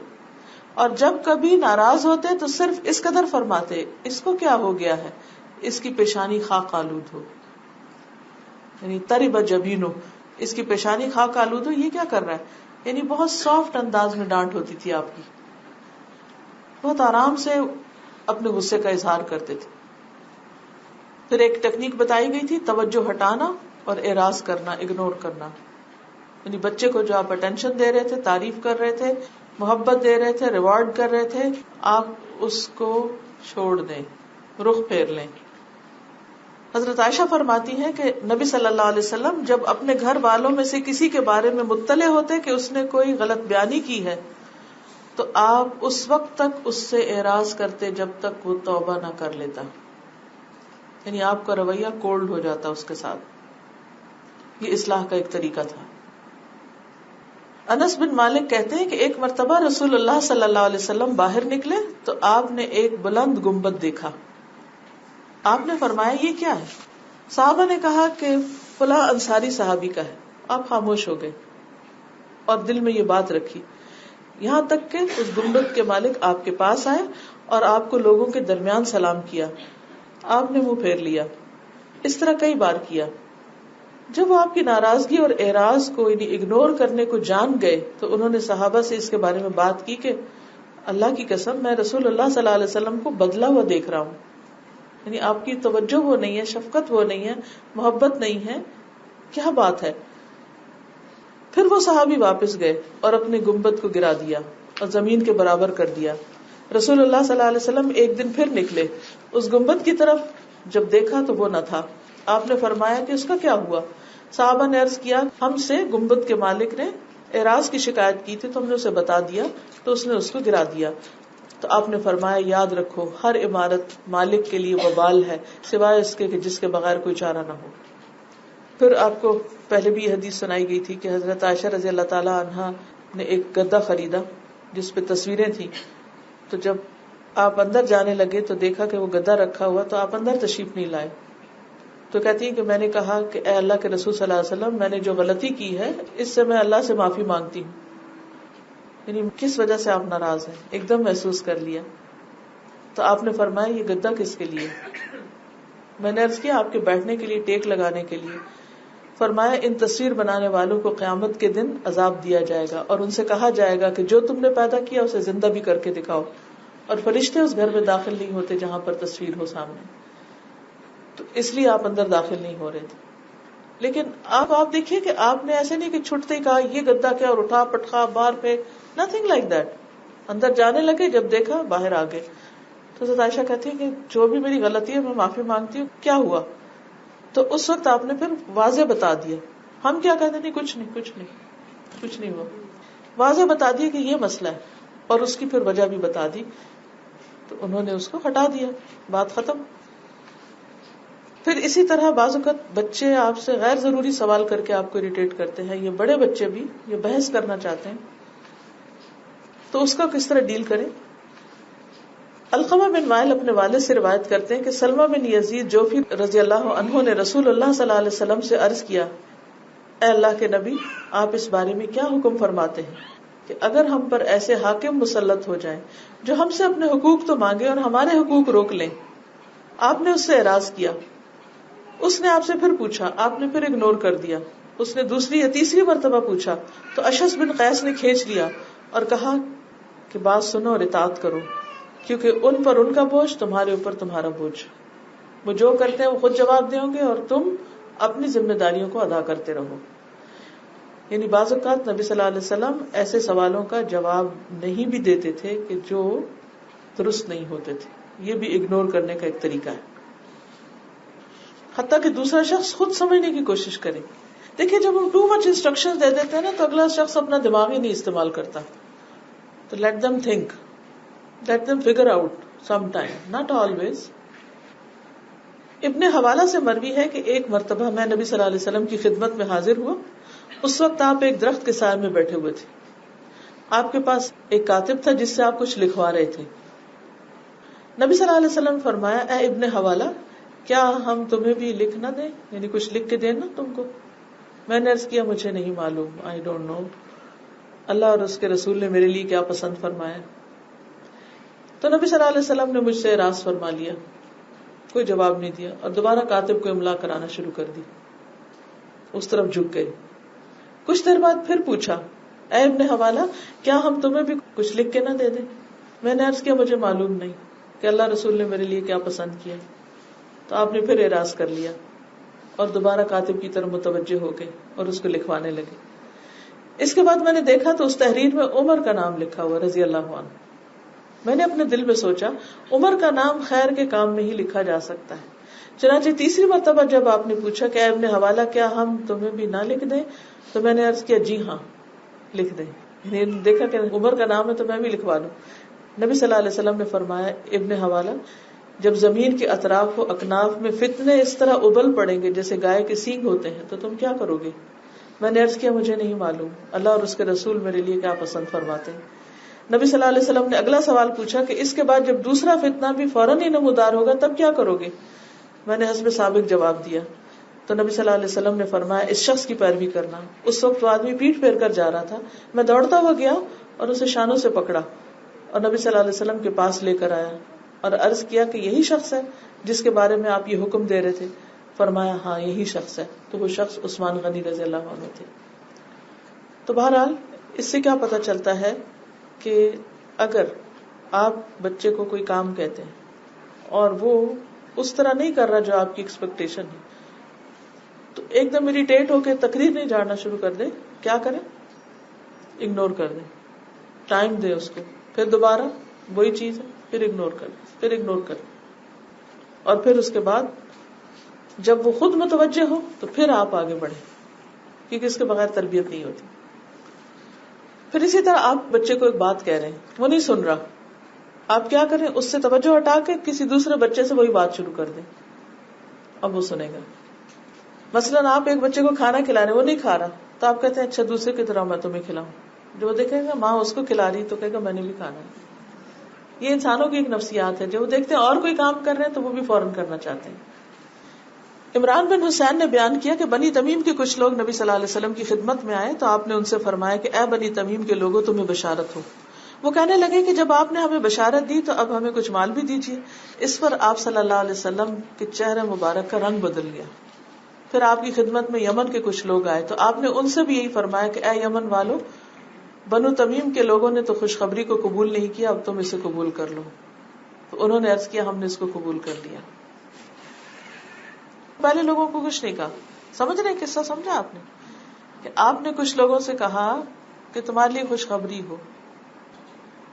اور جب کبھی ناراض ہوتے تو صرف اس قدر فرماتے اس کو کیا ہو گیا ہے، اس کی پیشانی خاک آلود ہو. یعنی ترب جبینو، اس کی پیشانی خاک آلود ہو، یہ کیا کر رہا ہے. یعنی بہت سافٹ انداز میں ڈانٹ ہوتی تھی آپ کی، بہت آرام سے اپنے غصے کا اظہار کرتے تھے. پھر ایک ٹیکنیک بتائی گئی تھی، توجہ ہٹانا اور اعراض کرنا، اگنور کرنا. یعنی بچے کو جو آپ اٹینشن دے رہے تھے، تعریف کر رہے تھے، محبت دے رہے تھے، ریوارڈ کر رہے تھے، آپ اس کو چھوڑ دیں، رخ پھیر لیں. حضرت عائشہ فرماتی ہیں کہ نبی صلی اللہ علیہ وسلم جب اپنے گھر والوں میں سے کسی کے بارے میں مطلع ہوتے کہ اس نے کوئی غلط بیانی کی ہے تو آپ اس وقت تک اس سے اعراض کرتے جب تک وہ توبہ نہ کر لیتا. یعنی آپ کا رویہ کولڈ ہو جاتا اس کے ساتھ. یہ اصلاح کا ایک طریقہ تھا. انس بن مالک کہتے ہیں کہ ایک مرتبہ رسول اللہ صلی اللہ علیہ وسلم باہر نکلے تو آپ نے ایک بلند گنبد دیکھا. آپ نے فرمایا یہ کیا ہے؟ صحابہ نے کہا کہ فلاں انصاری صحابی کا ہے. آپ خاموش ہو گئے اور دل میں یہ بات رکھی، یہاں تک کہ اس گنبد کے مالک آپ کے پاس آئے اور آپ کو لوگوں کے درمیان سلام کیا. آپ نے منہ پھیر لیا. اس طرح کئی بار کیا. جب وہ آپ کی ناراضگی اور اعراض کو یعنی اگنور کرنے کو جان گئے تو انہوں نے صحابہ سے اس کے بارے میں بات کی کہ اللہ کی قسم میں رسول اللہ صلی اللہ علیہ وسلم کو بدلا ہوا دیکھ رہا ہوں. یعنی آپ کی توجہ وہ نہیں ہے، شفقت وہ نہیں ہے، محبت نہیں ہے، کیا بات ہے. پھر وہ صحابی واپس گئے اور اپنے گنبد کو گرا دیا اور زمین کے برابر کر دیا. رسول اللہ صلی اللہ علیہ وسلم ایک دن پھر نکلے، اس گنبد کی طرف جب دیکھا تو وہ نہ تھا. آپ نے فرمایا کہ اس کا کیا ہوا؟ صحابہ نے عرض کیا ہم سے گنبد کے مالک نے اعراض کی شکایت کی تھی تو ہم نے اسے بتا دیا تو اس نے اس کو گرا دیا. تو آپ نے فرمایا یاد رکھو ہر عمارت مالک کے لیے وبال ہے سوائے اس کے کہ جس کے بغیر کوئی چارہ نہ ہو. پھر آپ کو پہلے بھی یہ حدیث سنائی گئی تھی کہ حضرت عائشہ رضی اللہ تعالی عنہا نے ایک گدا خریدا جس پہ تصویریں تھیں. تو جب آپ اندر جانے لگے تو دیکھا کہ وہ گدا رکھا ہوا، تو آپ اندر تشریف نہیں لائے. تو کہتی ہیں کہ میں نے کہا کہ اے اللہ کے رسول صلی اللہ علیہ وسلم، میں نے جو غلطی کی ہے اس سے میں اللہ سے معافی مانگتی ہوں. یعنی کس وجہ سے آپ ناراض ہیں، ایک دم محسوس کر لیا. تو آپ نے فرمایا یہ گدا کس کے لیے؟ میں نے عرض کیا آپ کے بیٹھنے کے لیے، ٹیک لگانے کے لیے. فرمایا ان تصویر بنانے والوں کو قیامت کے دن عذاب دیا جائے گا اور ان سے کہا جائے گا کہ جو تم نے پیدا کیا اسے زندہ بھی کر کے دکھاؤ، اور فرشتے اس گھر میں داخل نہیں ہوتے جہاں پر تصویر ہو سامنے. تو اس لیے آپ اندر داخل نہیں ہو رہے تھے. لیکن آپ دیکھیے کہ آپ نے ایسے نہیں کہ چھٹتے ہی کہا یہ گدا کیا اور اٹھا پٹخا باہر پہ، نتھنگ لائک دیٹ. اندر جانے لگے، جب دیکھا باہر آ گئے. تو حضرت عائشہ کہتی ہے کہ جو بھی میری غلطی ہے میں معافی مانگتی ہوں، کیا ہوا؟ تو اس وقت آپ نے پھر واضح بتا دیا. ہم کیا کہتے نہیں، کچھ نہیں ہوا. واضح بتا دیا کہ یہ مسئلہ ہے اور اس کی پھر وجہ بھی بتا دی. تو انہوں نے اس کو ہٹا دیا، بات ختم. پھر اسی طرح بعض اوقات بچے آپ سے غیر ضروری سوال کر کے آپ کو اریٹیٹ کرتے ہیں، یہ بڑے بچے بھی یہ بحث کرنا چاہتے ہیں، تو اس کا کس طرح ڈیل کریں؟ علقمہ بن وائل اپنے والد سے روایت کرتے ہیں کہ سلمہ بن یزید جوفی رضی اللہ عنہ نے رسول اللہ صلی اللہ علیہ وسلم سے عرض کیا، اے اللہ کے نبی، آپ اس بارے میں کیا حکم فرماتے ہیں کہ اگر ہم پر ایسے حاکم مسلط ہو جائیں جو ہم سے اپنے حقوق تو مانگے اور ہمارے حقوق روک لیں؟ آپ نے اس سے اعراض کیا. اس نے آپ سے پھر پوچھا، آپ نے پھر اگنور کر دیا. اس نے دوسری یا تیسری مرتبہ پوچھا تو اشعث بن قیس نے کھینچ لیا اور کہا کہ بات سنو اور اطاعت کرو، کیونکہ ان پر ان کا بوجھ، تمہارے اوپر تمہارا بوجھ. وہ جو کرتے ہیں وہ خود جواب دیں گے اور تم اپنی ذمہ داریوں کو ادا کرتے رہو. یعنی بعض اوقات نبی صلی اللہ علیہ وسلم ایسے سوالوں کا جواب نہیں بھی دیتے تھے کہ جو درست نہیں ہوتے تھے. یہ بھی اگنور کرنے کا ایک طریقہ ہے، حتیٰ کہ دوسرا شخص خود سمجھنے کی کوشش کرے. دیکھیں جب ہم ٹو مچ انسٹرکشن دے دیتے ہیں نا تو اگلا شخص اپنا دماغ ہی نہیں استعمال کرتا. تو let them think, let them figure out some time, not always. ابن حوالہ سے مروی ہے کہ ایک مرتبہ میں نبی صلی اللہ علیہ وسلم کی خدمت میں حاضر ہوا. اس وقت آپ ایک درخت کے سائے میں بیٹھے ہوئے تھے. آپ کے پاس ایک کاتب تھا جس سے آپ کچھ لکھوا رہے تھے. نبی صلی اللہ علیہ وسلم نے فرمایا، اے ابن حوالہ، کیا ہم تمہیں بھی لکھ نہ دیں، یعنی کچھ لکھ کے دیں نا تم کو؟ میں نے عرض کیا مجھے نہیں معلوم، آئی ڈونٹ نو، اللہ اور اس کے رسول نے میرے لیے کیا پسند فرمایا. تو نبی صلی اللہ علیہ وسلم نے مجھ سے اعراض فرما لیا، کوئی جواب نہیں دیا اور دوبارہ کاتب کو املا کرانا شروع کر دی. اس طرف جھک گئے. کچھ دیر بعد پھر پوچھا، اے ابن حوالہ، کیا ہم تمہیں بھی کچھ لکھ کے نہ دے دیں؟ میں نے عرض کیا مجھے معلوم نہیں کہ اللہ رسول نے میرے لیے کیا پسند کیا. تو آپ نے پھر اعراض کر لیا اور دوبارہ کاتب کی طرف متوجہ ہو گئے اور اس کو لکھوانے لگے. اس کے بعد میں نے دیکھا تو اس تحریر میں عمر کا نام لکھا ہوا رضی اللہ عنہ. میں نے اپنے دل میں سوچا عمر کا نام خیر کے کام میں ہی لکھا جا سکتا ہے. چنانچہ تیسری مرتبہ جب آپ نے پوچھا کہ اے ابن حوالہ، کیا ہم تمہیں بھی نہ لکھ دیں؟ تو میں نے عرض کیا جی ہاں لکھ دیں. یعنی دیکھا کہ عمر کا نام ہے تو میں بھی لکھوا لوں. نبی صلی اللہ علیہ وسلم نے فرمایا، ابن حوالہ، جب زمین کے اطراف و اکناف میں فتنے اس طرح ابل پڑیں گے جیسے گائے کے سینگ ہوتے ہیں تو تم کیا کرو گے؟ میں نے عرض کیا مجھے نہیں معلوم، اللہ اور اس کے رسول میرے لیے کیا پسند فرماتے ہیں. نبی صلی اللہ علیہ وسلم نے اگلا سوال پوچھا کہ اس کے بعد جب دوسرا فتنہ بھی فوراً ہی نمودار ہوگا تب کیا کرو گے؟ میں نے حسب سابق جواب دیا. تو نبی صلی اللہ علیہ وسلم نے فرمایا، اس شخص کی پیروی کرنا. اس وقت وہ آدمی پیٹ پھیر کر جا رہا تھا. میں دوڑتا ہوا گیا اور اسے شانوں سے پکڑا اور نبی صلی اللہ علیہ وسلم کے پاس لے کر آیا اور عرض کیا کہ یہی شخص ہے جس کے بارے میں آپ یہ حکم دے رہے تھے؟ فرمایا ہاں یہی شخص ہے. تو وہ شخص عثمان غنی رضی اللہ عنہ تھے. تو بہرحال اس سے کیا پتہ چلتا ہے کہ اگر آپ بچے کو کوئی کام کہتے ہیں اور وہ اس طرح نہیں کر رہا جو آپ کی ایکسپیکٹیشن ہے تو ایک دم اریٹیٹ ہو کے تقریر نہیں جھاڑنا شروع کر دیں. کیا کریں؟ اگنور کر دیں، ٹائم دیں اس کو، پھر دوبارہ وہی چیز ہے، پھر اگنور کر دیں، پھر اگنور کر دیں، اور پھر اس کے بعد جب وہ خود متوجہ ہو تو پھر آپ آگے بڑھیں، کیونکہ اس کے بغیر تربیت نہیں ہوتی. پھر اسی طرح آپ بچے کو ایک بات کہہ رہے ہیں، وہ نہیں سن رہا، آپ کیا کریں؟ اس سے توجہ ہٹا کے کسی دوسرے بچے سے وہی بات شروع کر دیں، اب وہ سنے گا. مثلاً آپ ایک بچے کو کھانا کھلا رہے ہیں، وہ نہیں کھا رہا تو آپ کہتے ہیں اچھا دوسرے کی طرح میں تمہیں کھلاؤں. جو دیکھے گا ماں اس کو کھلا رہی تو کہے گا میں نے بھی کھانا ہے. یہ انسانوں کی ایک نفسیات ہے، جب وہ دیکھتے ہیں اور کوئی کام کر رہے ہیں تو وہ بھی فوراً کرنا چاہتے ہیں. عمران بن حسین نے بیان کیا کہ بنی تمیم کے کچھ لوگ نبی صلی اللہ علیہ وسلم کی خدمت میں آئے تو آپ نے ان سے فرمایا کہ اے بنی تمیم کے لوگوں تمہیں بشارت ہو. وہ کہنے لگے کہ جب آپ نے ہمیں بشارت دی تو اب ہمیں کچھ مال بھی دیجیے. اس پر آپ صلی اللہ علیہ وسلم کے چہرے مبارک کا رنگ بدل گیا. پھر آپ کی خدمت میں یمن کے کچھ لوگ آئے تو آپ نے ان سے بھی یہی فرمایا کہ اے یمن والو، بنو تمیم کے لوگوں نے تو خوشخبری کو قبول نہیں کیا، اب تم اسے قبول کر لو. تو انہوں نے عرض کیا ہم نے اس کو قبول کر لیا. پہلے لوگوں کو کچھ نہیں کہا. سمجھ رہے قصہ سمجھا آپ نے کہ آپ نے کچھ لوگوں سے کہا کہ تمہارے لیے خوشخبری ہو.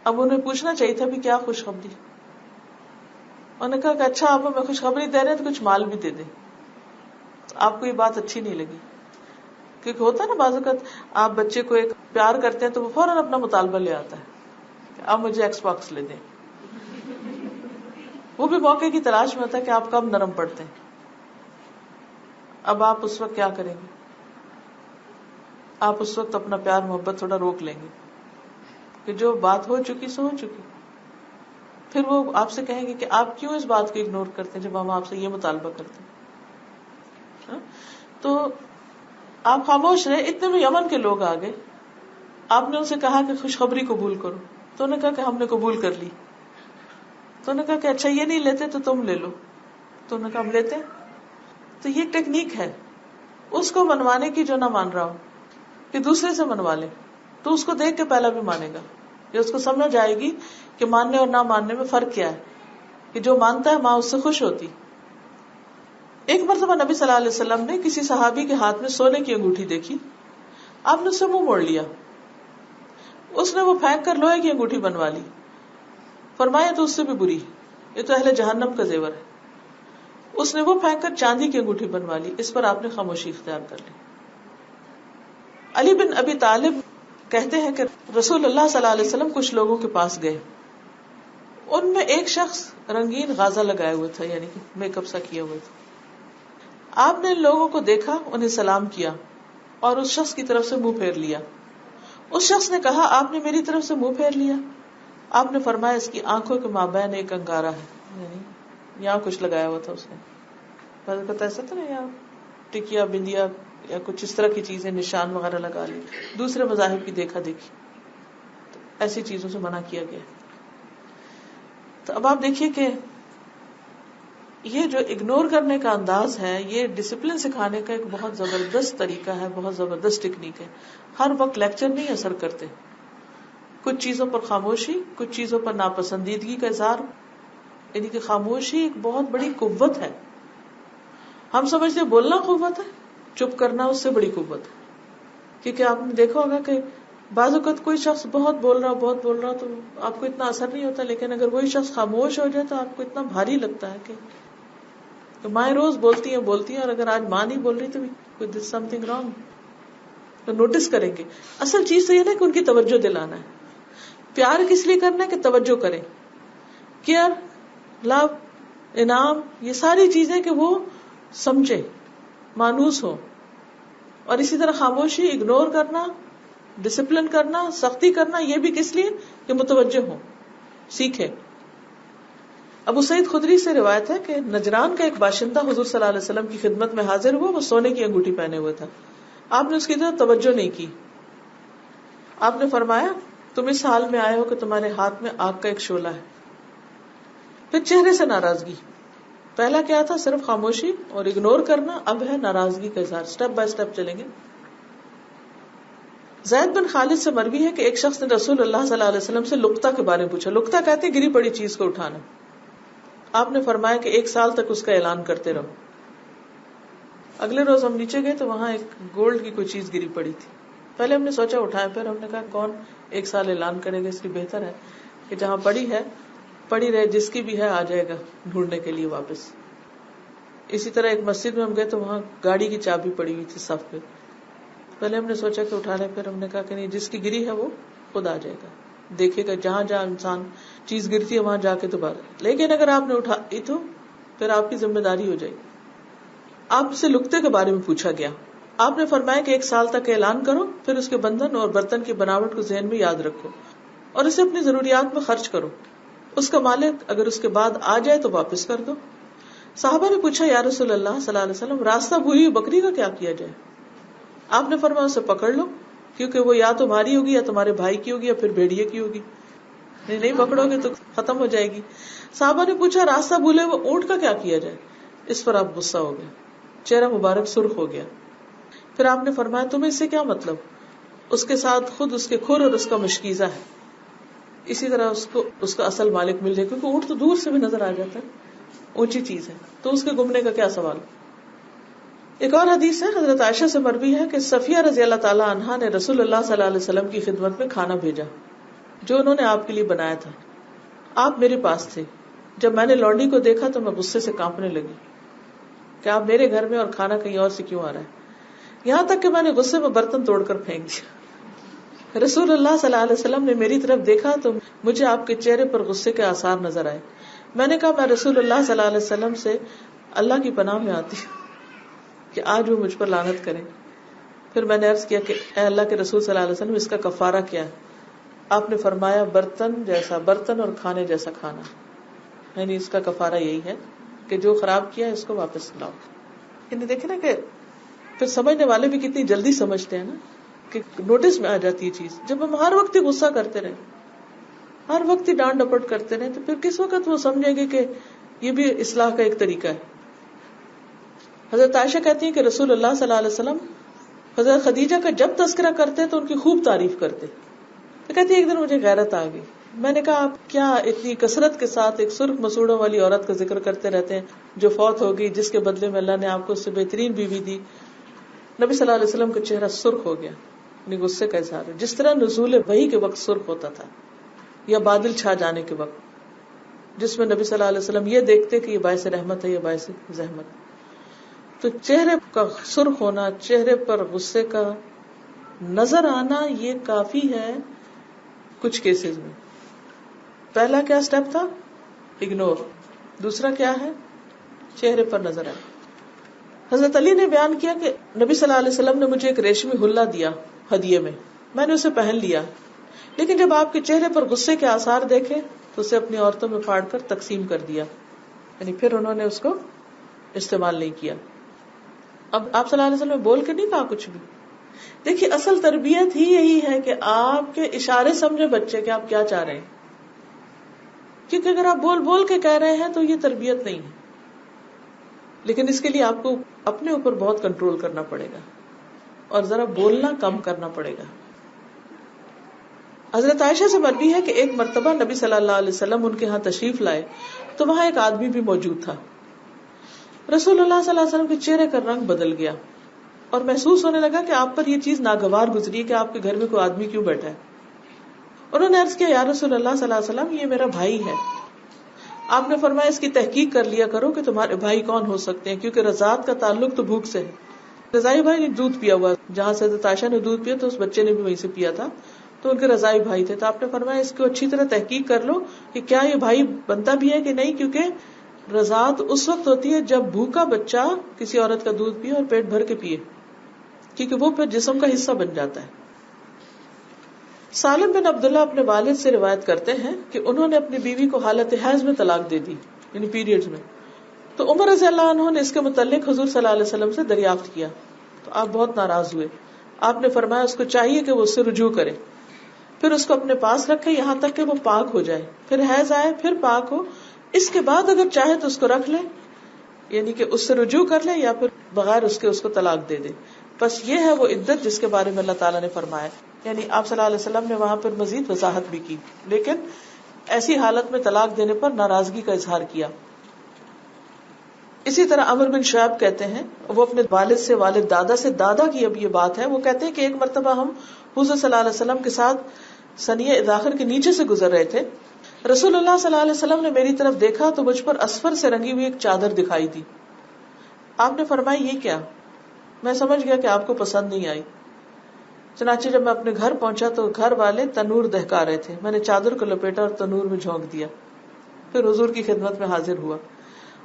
اب انہیں پوچھنا چاہیے تھا بھی کیا خوشخبری. انہوں نے کہا کہ اچھا آپ ہمیں خوشخبری دے رہے ہیں تو کچھ مال بھی دے دیں. تو آپ کو یہ بات اچھی نہیں لگی، کیونکہ ہوتا ہے نا بعض اوقات آپ بچے کو ایک پیار کرتے ہیں تو وہ فوراً اپنا مطالبہ لے آتا ہے کہ آپ مجھے ایکس باکس لے دیں. وہ بھی موقع کی تلاش میں ہوتا ہے کہ آپ کب نرم پڑتے ہیں. اب آپ اس وقت کیا کریں گے؟ آپ اس وقت اپنا پیار محبت تھوڑا روک لیں گے کہ جو بات ہو چکی سو ہو چکی. پھر وہ آپ سے کہیں گے کہ آپ کیوں اس بات کو اگنور کرتے ہیں جب ہم آپ سے یہ مطالبہ کرتے ہیں. تو آپ خاموش رہے. اتنے میں یمن کے لوگ آ گئے. آپ نے ان سے کہا کہ خوشخبری قبول کرو. تو انہوں نے کہا کہ ہم نے قبول کر لی. تو انہوں نے کہا کہ اچھا یہ نہیں لیتے تو تم لے لو. تو انہوں نے کہا ہم لیتے. تو یہ ٹیکنیک ہے اس کو منوانے کی جو نہ مان رہا ہو کہ دوسرے سے منوا لے تو اس کو دیکھ کے پہلا بھی مانے گا. یہ اس کو سمجھ آئے گی کہ ماننے اور نہ ماننے میں فرق کیا ہے. کہ جو مانتا ہے ماں اس سے خوش ہوتی. ایک مرتبہ نبی صلی اللہ علیہ وسلم نے کسی صحابی کے ہاتھ میں سونے کی انگوٹھی دیکھی. آپ نے اس سے منہ موڑ لیا. اس نے وہ پھینک کر لوہے کی انگوٹھی بنوا لی. فرمایا تو اس سے بھی بری، یہ تو اہل جہنم کا زیور ہے. اس نے وہ پھینک کر چاندی کی انگوٹھی بنوا لی. اس پر آپ نے خاموشی اختیار کر لی. علی بن ابی طالب کہتے ہیں کہ رسول اللہ صلی اللہ علیہ وسلم کچھ لوگوں کے پاس گئے. ان میں ایک شخص رنگین غازہ لگائے ہوئے تھا، یعنی کہ میک اپ سا کیے ہوئے تھا. آپ نے ان لوگوں کو دیکھا، انہیں سلام کیا اور اس شخص کی طرف سے منہ پھیر لیا. اس شخص نے کہا آپ نے میری طرف سے منہ پھیر لیا. آپ نے فرمایا اس کی آنکھوں کے مابین ایک انگارہ ہے. یعنی یہاں کچھ لگایا ہوا تھا اس نے. پتہ ایسا تھا نا، یہاں ٹکیا بندیا یا کچھ اس طرح کی چیزیں نشان وغیرہ لگا لی. دوسرے مذاہب کی دیکھا دیکھی تو ایسی چیزوں سے منع کیا گیا. تو اب آپ دیکھیے کہ یہ جو اگنور کرنے کا انداز ہے یہ ڈسپلن سکھانے کا ایک بہت زبردست طریقہ ہے، بہت زبردست ٹیکنیک ہے. ہر وقت لیکچر نہیں اثر کرتے. کچھ چیزوں پر خاموشی، کچھ چیزوں پر ناپسندیدگی کا اظہار، یعنی کہ خاموشی ایک بہت بڑی قوت ہے. ہم سمجھتے ہیں بولنا قوت ہے، چپ کرنا اس سے بڑی قوت ہے. کیونکہ آپ نے دیکھا ہوگا کہ بعض اوقات کوئی شخص بہت بول رہا تو آپ کو اتنا اثر نہیں ہوتا، لیکن اگر وہی شخص خاموش ہو جائے تو آپ کو اتنا بھاری لگتا ہے کہ مائیں روز بولتی ہیں اور اگر آج ماں نہیں بول رہی تو دس سم تھنگ رانگ. تو نوٹس کریں گے. اصل چیز تو یہ نا کہ ان کی توجہ دلانا ہے. پیار کس لیے کرنا ہے کہ توجہ کریں. کیئر، لو، انعام، یہ ساری چیزیں کہ وہ سمجھے، مانوس ہو. اور اسی طرح خاموشی، اگنور کرنا، ڈسپلن کرنا، سختی کرنا، یہ بھی کس لیے کہ متوجہ ہو، سیکھے. ابو سعید خدری سے روایت ہے کہ نجران کا ایک باشندہ حضور صلی اللہ علیہ وسلم کی خدمت میں حاضر ہوا. وہ سونے کی انگوٹھی پہنے ہوئے تھا. آپ نے اس کی طرف توجہ نہیں کی. آپ نے فرمایا تم اس حال میں آئے ہو کہ تمہارے ہاتھ میں آگ کا ایک شعلہ ہے. پھر چہرے سے ناراضگی. پہلا کیا تھا؟ صرف خاموشی اور اگنور کرنا. اب ہے ناراضگی کا اظہار. سٹیپ بائی سٹیپ چلیں گے. زید بن خالد سے مروی ہے کہ ایک شخص نے رسول اللہ صلی اللہ علیہ وسلم سے لقطہ کے بارے میں پوچھا. لقطہ کہتے ہیں گری پڑی چیز کو اٹھانا. آپ نے فرمایا کہ 1 سال تک اس کا اعلان کرتے رہو. اگلے روز ہم نیچے گئے تو وہاں ایک گولڈ کی کوئی چیز گری پڑی تھی. پہلے ہم نے سوچا اٹھائے، پھر ہم نے کہا کون 1 سال اعلان کرے گا، اس لیے بہتر ہے کہ جہاں پڑی ہے پڑی رہے، جس کی بھی ہے آ جائے گا ڈھونڈنے کے لیے واپس. اسی طرح ایک مسجد میں ہم گئے تو وہاں گاڑی کی چابی پڑی ہوئی تھی صف پہ. پہلے ہم نے سوچا کہ اٹھا لیں، پھر ہم نے کہا کہ نہیں، جس کی گری ہے وہ خود آ جائے گا، دیکھے گا. جہاں جہاں انسان چیز گرتی ہے وہاں جا کے دوبارہ. لیکن اگر آپ نے اٹھائی تو پھر آپ کی ذمہ داری ہو جائے گی. آپ سے لقطے کے بارے میں پوچھا گیا. آپ نے فرمایا کہ 1 سال تک اعلان کرو، پھر اس کے بندھن اور برتن کی بناوٹ کو ذہن میں یاد رکھو اور اسے اپنی ضروریات میں خرچ کرو. اس کا مالک اگر اس کے بعد آ جائے تو واپس کر دو. صحابہ نے پوچھا یا رسول اللہ صلی اللہ علیہ وسلم راستہ بھولی بکری کا کیا کیا جائے؟ آپ نے فرمایا اسے پکڑ لو، کیونکہ وہ یا تمہاری ہوگی یا تمہارے بھائی کی ہوگی یا پھر بھیڑیے کی ہوگی، نہیں پکڑو گے تو ختم ہو جائے گی. صحابہ نے پوچھا راستہ بھولے وہ اونٹ کا کیا کیا جائے؟ اس پر آپ غصہ ہو گئے، چہرہ مبارک سرخ ہو گیا. پھر آپ نے فرمایا تمہیں اس سے کیا مطلب، اس کے ساتھ خود اس کے کھر اور اس کا مشکیزہ ہے، اسی طرح اس کو اس کا اصل مالک مل جائے، کیونکہ اونٹ تو دور سے بھی نظر آ جاتا ہے، اونچی چیز ہے، تو اس کے گمنے کا کیا سوال. ایک اور حدیث ہے، حضرت عائشہ سے مروی ہے کہ صفیہ رضی اللہ تعالی عنہا نے رسول اللہ صلی اللہ علیہ وسلم کی خدمت میں کھانا بھیجا جو انہوں نے آپ کے لیے بنایا تھا. آپ میرے پاس تھے. جب میں نے لونڈی کو دیکھا تو میں غصے سے کانپنے لگی کہ آپ میرے گھر میں اور کھانا کہیں اور سے کیوں آ رہا ہے، یہاں تک کہ میں نے غصے میں برتن توڑ کر پھینک دیا. رسول اللہ صلی اللہ علیہ وسلم نے میری طرف دیکھا تو مجھے آپ کے چہرے پر غصے کے آثار نظر آئے. میں نے کہا میں رسول اللہ صلی اللہ علیہ وسلم سے اللہ کی پناہ میں آتی ہوں کہ آج وہ مجھ پر لعنت کریں. پھر میں نے عرض کیا کہ اے اللہ کے رسول صلی اللہ علیہ وسلم اس کا کفارہ کیا ہے؟ آپ نے فرمایا برتن جیسا برتن اور کھانے جیسا کھانا، یعنی اس کا کفارہ یہی ہے کہ جو خراب کیا ہے اس کو واپس لاؤ. یعنی دیکھیں نا کہ پھر سمجھنے والے بھی کتنی جلدی سمجھتے ہیں نا کہ نوٹس میں آ جاتی ہے چیز. جب ہم ہر وقت ہی غصہ کرتے رہے، ہر وقت ہی ڈانٹ ڈپٹ کرتے رہے، تو پھر کس وقت وہ سمجھیں گے کہ یہ بھی اصلاح کا ایک طریقہ ہے. حضرت عائشہ کہتی ہیں کہ رسول اللہ صلی اللہ علیہ وسلم حضرت خدیجہ کا جب تذکرہ کرتے تو ان کی خوب تعریف کرتے. تو کہتی ہے ایک دن مجھے غیرت آ گئی. میں نے کہا آپ کیا اتنی کثرت کے ساتھ ایک سرخ مسوڑوں والی عورت کا ذکر کرتے رہتے ہیں جو فوت ہو گئی، جس کے بدلے میں اللہ نے آپ کو اس سے بہترین بیوی دی. نبی صلی اللہ علیہ وسلم کا چہرہ سرخ ہو گیا، یعنی غصے کا اظہار ہے. جس طرح نزول وحی کے وقت سرخ ہوتا تھا یا بادل چھا جانے کے وقت، جس میں نبی صلی اللہ علیہ وسلم یہ دیکھتے کہ یہ باعث رحمت ہے یا باعث زحمت. تو چہرے کا سرخ ہونا، چہرے پر غصے کا نظر آنا، یہ کافی ہے کچھ کیسز میں. پہلا کیا سٹیپ تھا؟ اگنور. دوسرا کیا ہے؟ چہرے پر نظر آئے. حضرت علی نے بیان کیا کہ نبی صلی اللہ علیہ وسلم نے مجھے ایک ریشمی حلہ دیا ہدیے میں نے اسے پہن لیا، لیکن جب آپ کے چہرے پر غصے کے آثار دیکھے تو اسے اپنی عورتوں میں پھاڑ کر تقسیم کر دیا، یعنی پھر انہوں نے اس کو استعمال نہیں کیا. اب آپ صلی اللہ علیہ وسلم نے بول کے نہیں کہا کچھ بھی. دیکھیے اصل تربیت ہی یہی ہے کہ آپ کے اشارے سمجھے بچے کہ آپ کیا چاہ رہے ہیں، کیونکہ اگر آپ بول بول کے کہہ رہے ہیں تو یہ تربیت نہیں ہے. لیکن اس کے لیے آپ کو اپنے اوپر بہت کنٹرول کرنا پڑے گا اور ذرا بولنا کم کرنا پڑے گا. حضرت عائشہ سے مروی ہے کہ ایک مرتبہ نبی صلی اللہ علیہ وسلم ان کے ہاں تشریف لائے تو وہاں ایک آدمی بھی موجود تھا. رسول اللہ صلی اللہ علیہ وسلم کے چہرے کا رنگ بدل گیا اور محسوس ہونے لگا کہ آپ پر یہ چیز ناگوار گزری کہ آپ کے گھر میں کوئی آدمی کیوں بیٹھا ہے. انہوں نے عرض کیا یا رسول اللہ صلی اللہ علیہ وسلم یہ میرا بھائی ہے. آپ نے فرمایا اس کی تحقیق کر لیا کرو کہ تمہارے بھائی کون ہو سکتے ہیں، کیونکہ رضاعت کا تعلق تو بھوک سے ہے. رضائی بھائی نے دودھ پیا ہوا، جہاں سے حضرت عائشہ نے دودھ پیا تو اس بچے نے بھی وہیں سے پیا تھا، تو ان کے رضائی بھائی تھے. تو آپ نے فرمایا اس کو اچھی طرح تحقیق کر لو کہ کیا یہ بھائی بنتا بھی ہے کہ نہیں، کیونکہ رضاعت اس وقت ہوتی ہے جب بھوکا بچہ کسی عورت کا دودھ پیے اور پیٹ بھر کے پیے، کیونکہ وہ پھر جسم کا حصہ بن جاتا ہے. سالم بن عبداللہ اپنے والد سے روایت کرتے ہیں کہ انہوں نے اپنی بیوی کو حالت حیض میں طلاق دے دی، یعنی پیریڈز میں. تو عمر رضی اللہ عنہ نے اس کے متعلق حضور صلی اللہ علیہ وسلم سے دریافت کیا تو آپ بہت ناراض ہوئے. آپ نے فرمایا اس کو چاہیے کہ وہ اس سے رجوع کرے، پھر اس کو اپنے پاس رکھے یہاں تک کہ وہ پاک ہو جائے، پھر حیض آئے پھر پاک ہو، اس کے بعد اگر چاہے تو اس کو رکھ لے، یعنی کہ اس سے رجوع کر لے، یا پھر بغیر اس کے اس کو طلاق دے دے. بس یہ ہے وہ عدت جس کے بارے میں اللہ تعالیٰ نے فرمایا. یعنی آپ صلی اللہ علیہ وسلم نے وہاں پر مزید وضاحت بھی کی، لیکن ایسی حالت میں طلاق دینے پر ناراضگی کا اظہار کیا. اسی طرح عمر بن شعیب کہتے ہیں، وہ اپنے والد سے، والد دادا سے، دادا کی اب یہ بات ہے، وہ کہتے ہیں کہ ایک مرتبہ ہم حضور صلی اللہ علیہ وسلم کے ساتھ ثنیہ اذاخر کے نیچے سے گزر رہے تھے. رسول اللہ صلی اللہ علیہ وسلم نے میری طرف دیکھا تو مجھ پر اصفر سے رنگی ہوئی ایک چادر دکھائی دی. آپ نے فرمایا یہ کیا؟ میں سمجھ گیا کہ آپ کو پسند نہیں آئی. چنانچہ جب میں اپنے گھر پہنچا تو گھر والے تنور دہکا رہے تھے. میں نے چادر کو لپیٹا اور تنور میں جھونک دیا، پھر حضور کی خدمت میں حاضر ہوا.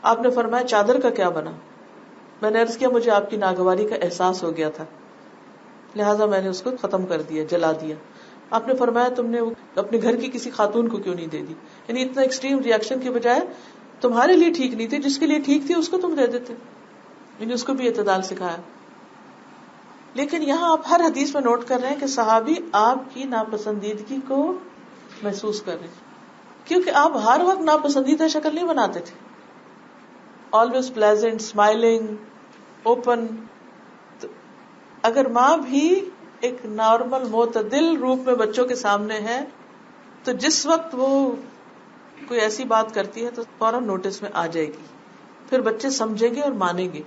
آپ نے فرمایا چادر کا کیا بنا؟ میں نے عرض کیا مجھے آپ کی ناگواری کا احساس ہو گیا تھا، لہٰذا میں نے اس کو ختم کر دیا، جلا دیا. آپ نے فرمایا تم نے اپنے گھر کی کسی خاتون کو کیوں نہیں دے دی؟ یعنی اتنا ایکسٹریم ریئیکشن کی بجائے تمہارے لیے ٹھیک نہیں تھی، جس کے لیے ٹھیک تھی اس کو تم دے دیتے، یعنی اس کو بھی اعتدال سکھایا. لیکن یہاں آپ ہر حدیث میں نوٹ کر رہے ہیں کہ صحابی آپ کی ناپسندیدگی کو محسوس کر رہے ہیں، کیونکہ آپ ہر وقت ناپسندیدہ شکل نہیں بناتے تھے. Always pleasant, smiling, open. اگر ماں بھی ایک نارمل معتدل روپ میں بچوں کے سامنے ہے تو جس وقت وہ کوئی ایسی بات کرتی ہے تو فوراً نوٹس میں آ جائے گی، پھر بچے سمجھیں گے اور مانیں گے،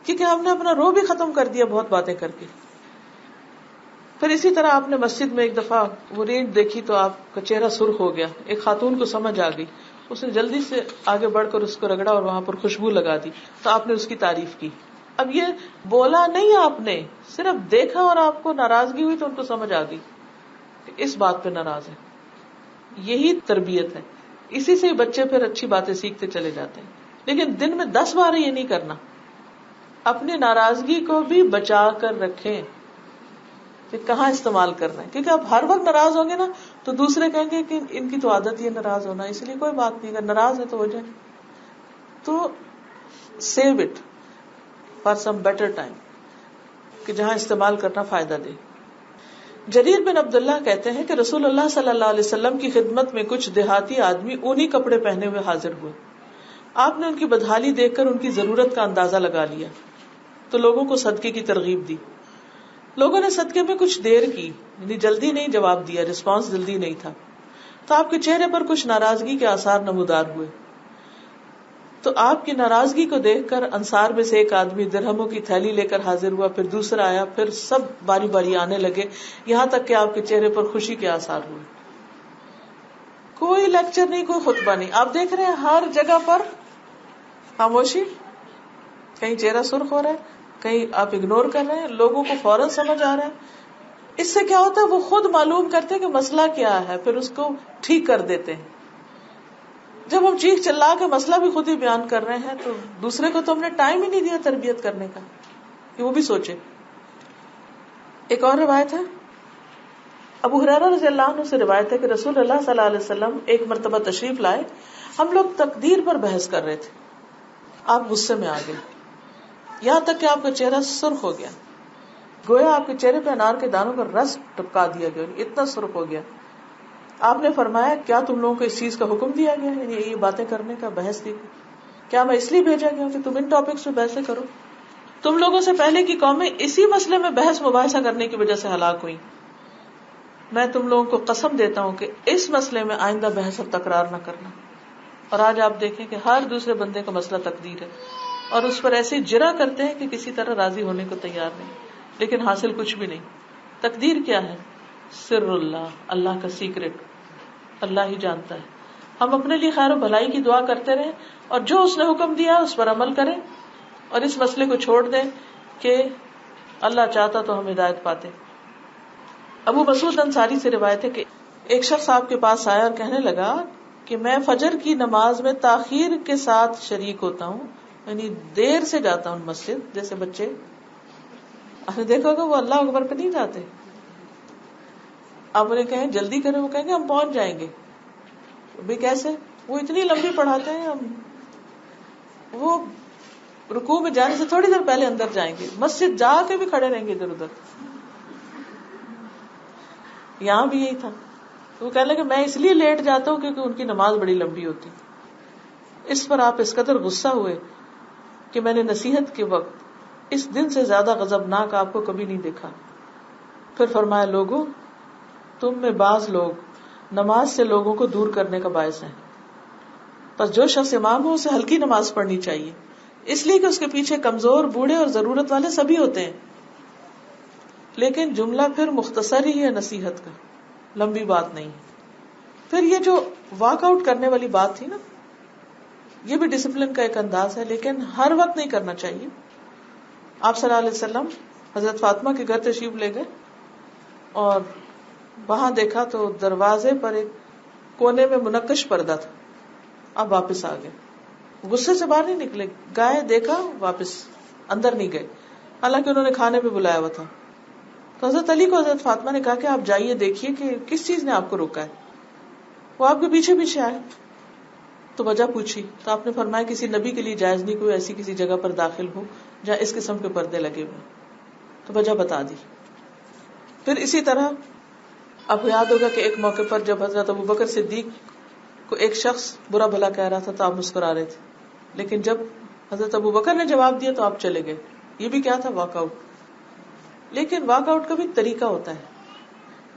کیونکہ ہم نے اپنا رو بھی ختم کر دیا بہت باتیں کر کے. پھر اسی طرح آپ نے مسجد میں ایک دفعہ وہ رینٹ دیکھی تو آپ کا چہرہ سرخ ہو گیا. ایک خاتون کو سمجھ آ گئی، اس نے جلدی سے آگے بڑھ کر اس کو رگڑا اور وہاں پر خوشبو لگا دی، تو آپ نے اس کی تعریف کی. اب یہ بولا نہیں، آپ نے صرف دیکھا اور آپ کو ناراضگی ہوئی تو ان کو سمجھ آ گئی کہ اس بات پہ ناراض ہے. یہی تربیت ہے، اسی سے بچے پھر اچھی باتیں سیکھتے چلے جاتے ہیں. لیکن دن میں 10 بار یہ نہیں کرنا. اپنی ناراضگی کو بھی بچا کر رکھیں کہ کہاں استعمال کر رہے ہیں، کیونکہ آپ ہر وقت ناراض ہوں گے نا تو دوسرے کہیں گے کہ ان کی تو عادت ہی ہے ناراض ہونا، اس لیے کوئی بات نہیں، اگر ناراض ہے تو ہو جائے. تو save it for some better time, کہ جہاں استعمال کرنا فائدہ دے. جریر بن عبداللہ کہتے ہیں کہ رسول اللہ صلی اللہ علیہ وسلم کی خدمت میں کچھ دیہاتی آدمی اونی کپڑے پہنے ہوئے حاضر ہوئے. آپ نے ان کی بدحالی دیکھ کر ان کی ضرورت کا اندازہ لگا لیا تو لوگوں کو صدقے کی ترغیب دی. لوگوں نے صدقے میں کچھ دیر کی، یعنی جلدی نہیں جواب دیا، رسپانس جلدی نہیں تھا. تو آپ کے چہرے پر کچھ ناراضگی کے آثار نمودار ہوئے. تو آپ کی ناراضگی کو دیکھ کر انصار میں سے ایک آدمی درہموں کی تھیلی لے کر حاضر ہوا، پھر دوسرا آیا، پھر سب باری باری آنے لگے، یہاں تک کہ آپ کے چہرے پر خوشی کے آثار ہوئے. کوئی لیکچر نہیں، کوئی خطبہ نہیں، آپ دیکھ رہے ہیں ہر جگہ پر خاموشی. کہیں چہرہ سرخ ہو رہا ہے، کہیں آپ اگنور کر رہے ہیں، لوگوں کو فوراً سمجھ آ رہا ہے. اس سے کیا ہوتا ہے، وہ خود معلوم کرتے ہیں کہ مسئلہ کیا ہے، پھر اس کو ٹھیک کر دیتے ہیں. جب ہم چیخ چلا کے مسئلہ بھی خود ہی بیان کر رہے ہیں تو دوسرے کو تو ہم نے ٹائم ہی نہیں دیا تربیت کرنے کا کہ وہ بھی سوچے. ایک اور روایت ہے، ابو ہریرہ رضی اللہ عنہ سے روایت ہے کہ رسول اللہ صلی اللہ علیہ وسلم ایک مرتبہ تشریف لائے. ہم لوگ تقدیر پر بحث کر رہے تھے، آپ غصے میں آ گئے، یہاں تک کہ آپ کا چہرہ سرخ ہو گیا، گویا آپ کے چہرے پہ انار کے دانوں کا رس ٹپکا دیا گیا، اتنا سرخ ہو گیا. آپ نے فرمایا کیا تم لوگوں کو اس چیز کا حکم دیا گیا، یعنی یہ باتیں کرنے کا، بحث دی، کیا میں اس لیے بھیجا گیا کہ تم ان ٹاپکس پہ بحثیں کرو؟ تم لوگوں سے پہلے کی قومیں اسی مسئلے میں بحث مباحثہ کرنے کی وجہ سے ہلاک ہوئی. میں تم لوگوں کو قسم دیتا ہوں کہ اس مسئلے میں آئندہ بحث اور تکرار نہ کرنا. اور آج آپ دیکھیں کہ ہر دوسرے بندے کا مسئلہ تقدیر ہے اور اس پر ایسی جرا کرتے ہیں کہ کسی طرح راضی ہونے کو تیار نہیں، لیکن حاصل کچھ بھی نہیں. تقدیر کیا ہے؟ سر اللہ، اللہ کا سیکرٹ، اللہ ہی جانتا ہے. ہم اپنے لیے خیر و بھلائی کی دعا کرتے رہیں اور جو اس نے حکم دیا اس پر عمل کریں اور اس مسئلے کو چھوڑ دیں کہ اللہ چاہتا تو ہم ہدایت پاتے. ابو مسعود انصاری سے روایت ہے کہ ایک شخص آپ کے پاس آیا اور کہنے لگا کہ میں فجر کی نماز میں تاخیر کے ساتھ شریک ہوتا ہوں، یعنی دیر سے جاتا ہوں مسجد. جیسے بچے آپ نے دیکھا ہوگا وہ اللہ اکبر پہ نہیں جاتے، آپ انہیں کہیں جلدی کریں، وہ کہیں گے ہم پہنچ جائیں گے. بھی کیسے؟ وہ اتنی لمبی پڑھاتے ہیں، وہ رکوع میں جانے سے تھوڑی دیر پہلے اندر جائیں گے، مسجد جا کے بھی کھڑے رہیں گے ادھر ادھر. یہاں بھی یہی تھا. وہ کہنے لگے میں اس لیے لیٹ جاتا ہوں کیونکہ ان کی نماز بڑی لمبی ہوتی. اس پر آپ اس قدر غصہ ہوئے کہ میں نے نصیحت کے وقت اس دن سے زیادہ غضبناک آپ کو کبھی نہیں دیکھا. پھر فرمایا لوگوں، تم میں بعض لوگ نماز سے لوگوں کو دور کرنے کا باعث ہیں، پس جو شخص امام ہو اسے ہلکی نماز پڑھنی چاہیے، اس لیے کہ اس کے پیچھے کمزور، بوڑھے اور ضرورت والے سبھی ہوتے ہیں. لیکن جملہ پھر مختصر ہی ہے نصیحت کا، لمبی بات نہیں. پھر یہ جو واک آؤٹ کرنے والی بات تھی نا، یہ بھی ڈسپلن کا ایک انداز ہے، لیکن ہر وقت نہیں کرنا چاہیے. آپ صلی اللہ علیہ وسلم حضرت فاطمہ کے گھر تشریف لے گئے اور وہاں دیکھا تو دروازے پر ایک کونے میں منقش پردہ تھا. آپ واپس آ گئے، غصے سے باہر نہیں نکلے، گائے دیکھا واپس اندر نہیں گئے، حالانکہ انہوں نے کھانے پہ بلایا ہوا تھا. تو حضرت علی کو حضرت فاطمہ نے کہا کہ آپ جائیے دیکھیے کہ کس چیز نے آپ کو روکا ہے. وہ آپ کے پیچھے پیچھے آئے تو وجہ پوچھی تو آپ نے فرمایا کسی نبی کے لیے جائز نہیں کوئی ایسی کسی جگہ پر داخل ہو جہاں اس قسم کے پردے لگے ہوئے. تو وجہ بتا دی. پھر اسی طرح آپ کو یاد ہوگا کہ ایک موقع پر جب حضرت ابوبکر صدیق کو ایک شخص برا بھلا کہہ رہا تھا تو آپ مسکرا رہے تھے, لیکن جب حضرت ابوبکر نے جواب دیا تو آپ چلے گئے. یہ بھی کیا تھا؟ Walk out. لیکن واک آؤٹ کا بھی طریقہ ہوتا ہے,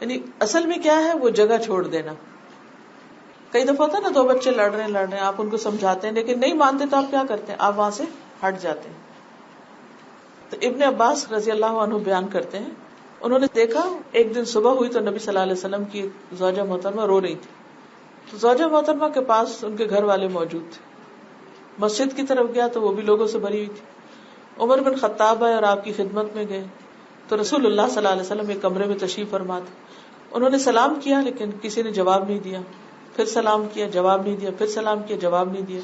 یعنی اصل میں کیا ہے وہ جگہ چھوڑ دینا. کئی دفعہ ہوتا ہے نا دو بچے لڑ رہے ہیں آپ ان کو سمجھاتے ہیں لیکن نہیں مانتے تو آپ کیا کرتے ہیں؟ آپ وہاں سے ہٹ جاتے ہیں. تو ابن عباس رضی اللہ عنہ بیان کرتے ہیں انہوں نے دیکھا ایک دن صبح ہوئی تو نبی صلی اللہ علیہ وسلم کی زوجہ محترمہ رو رہی تھی. تو زوجہ محترمہ کے پاس ان کے گھر والے موجود تھے. مسجد کی طرف گیا تو وہ بھی لوگوں سے بھری ہوئی تھی. عمر بن خطاب آئے اور آپ کی خدمت میں گئے تو رسول اللہ صلی اللہ علیہ وسلم ایک کمرے میں تشریف فرما تھے. انہوں نے سلام کیا لیکن کسی نے جواب نہیں دیا. پھر سلام کیا, جواب نہیں دیا. پھر سلام کیا, جواب نہیں دیا.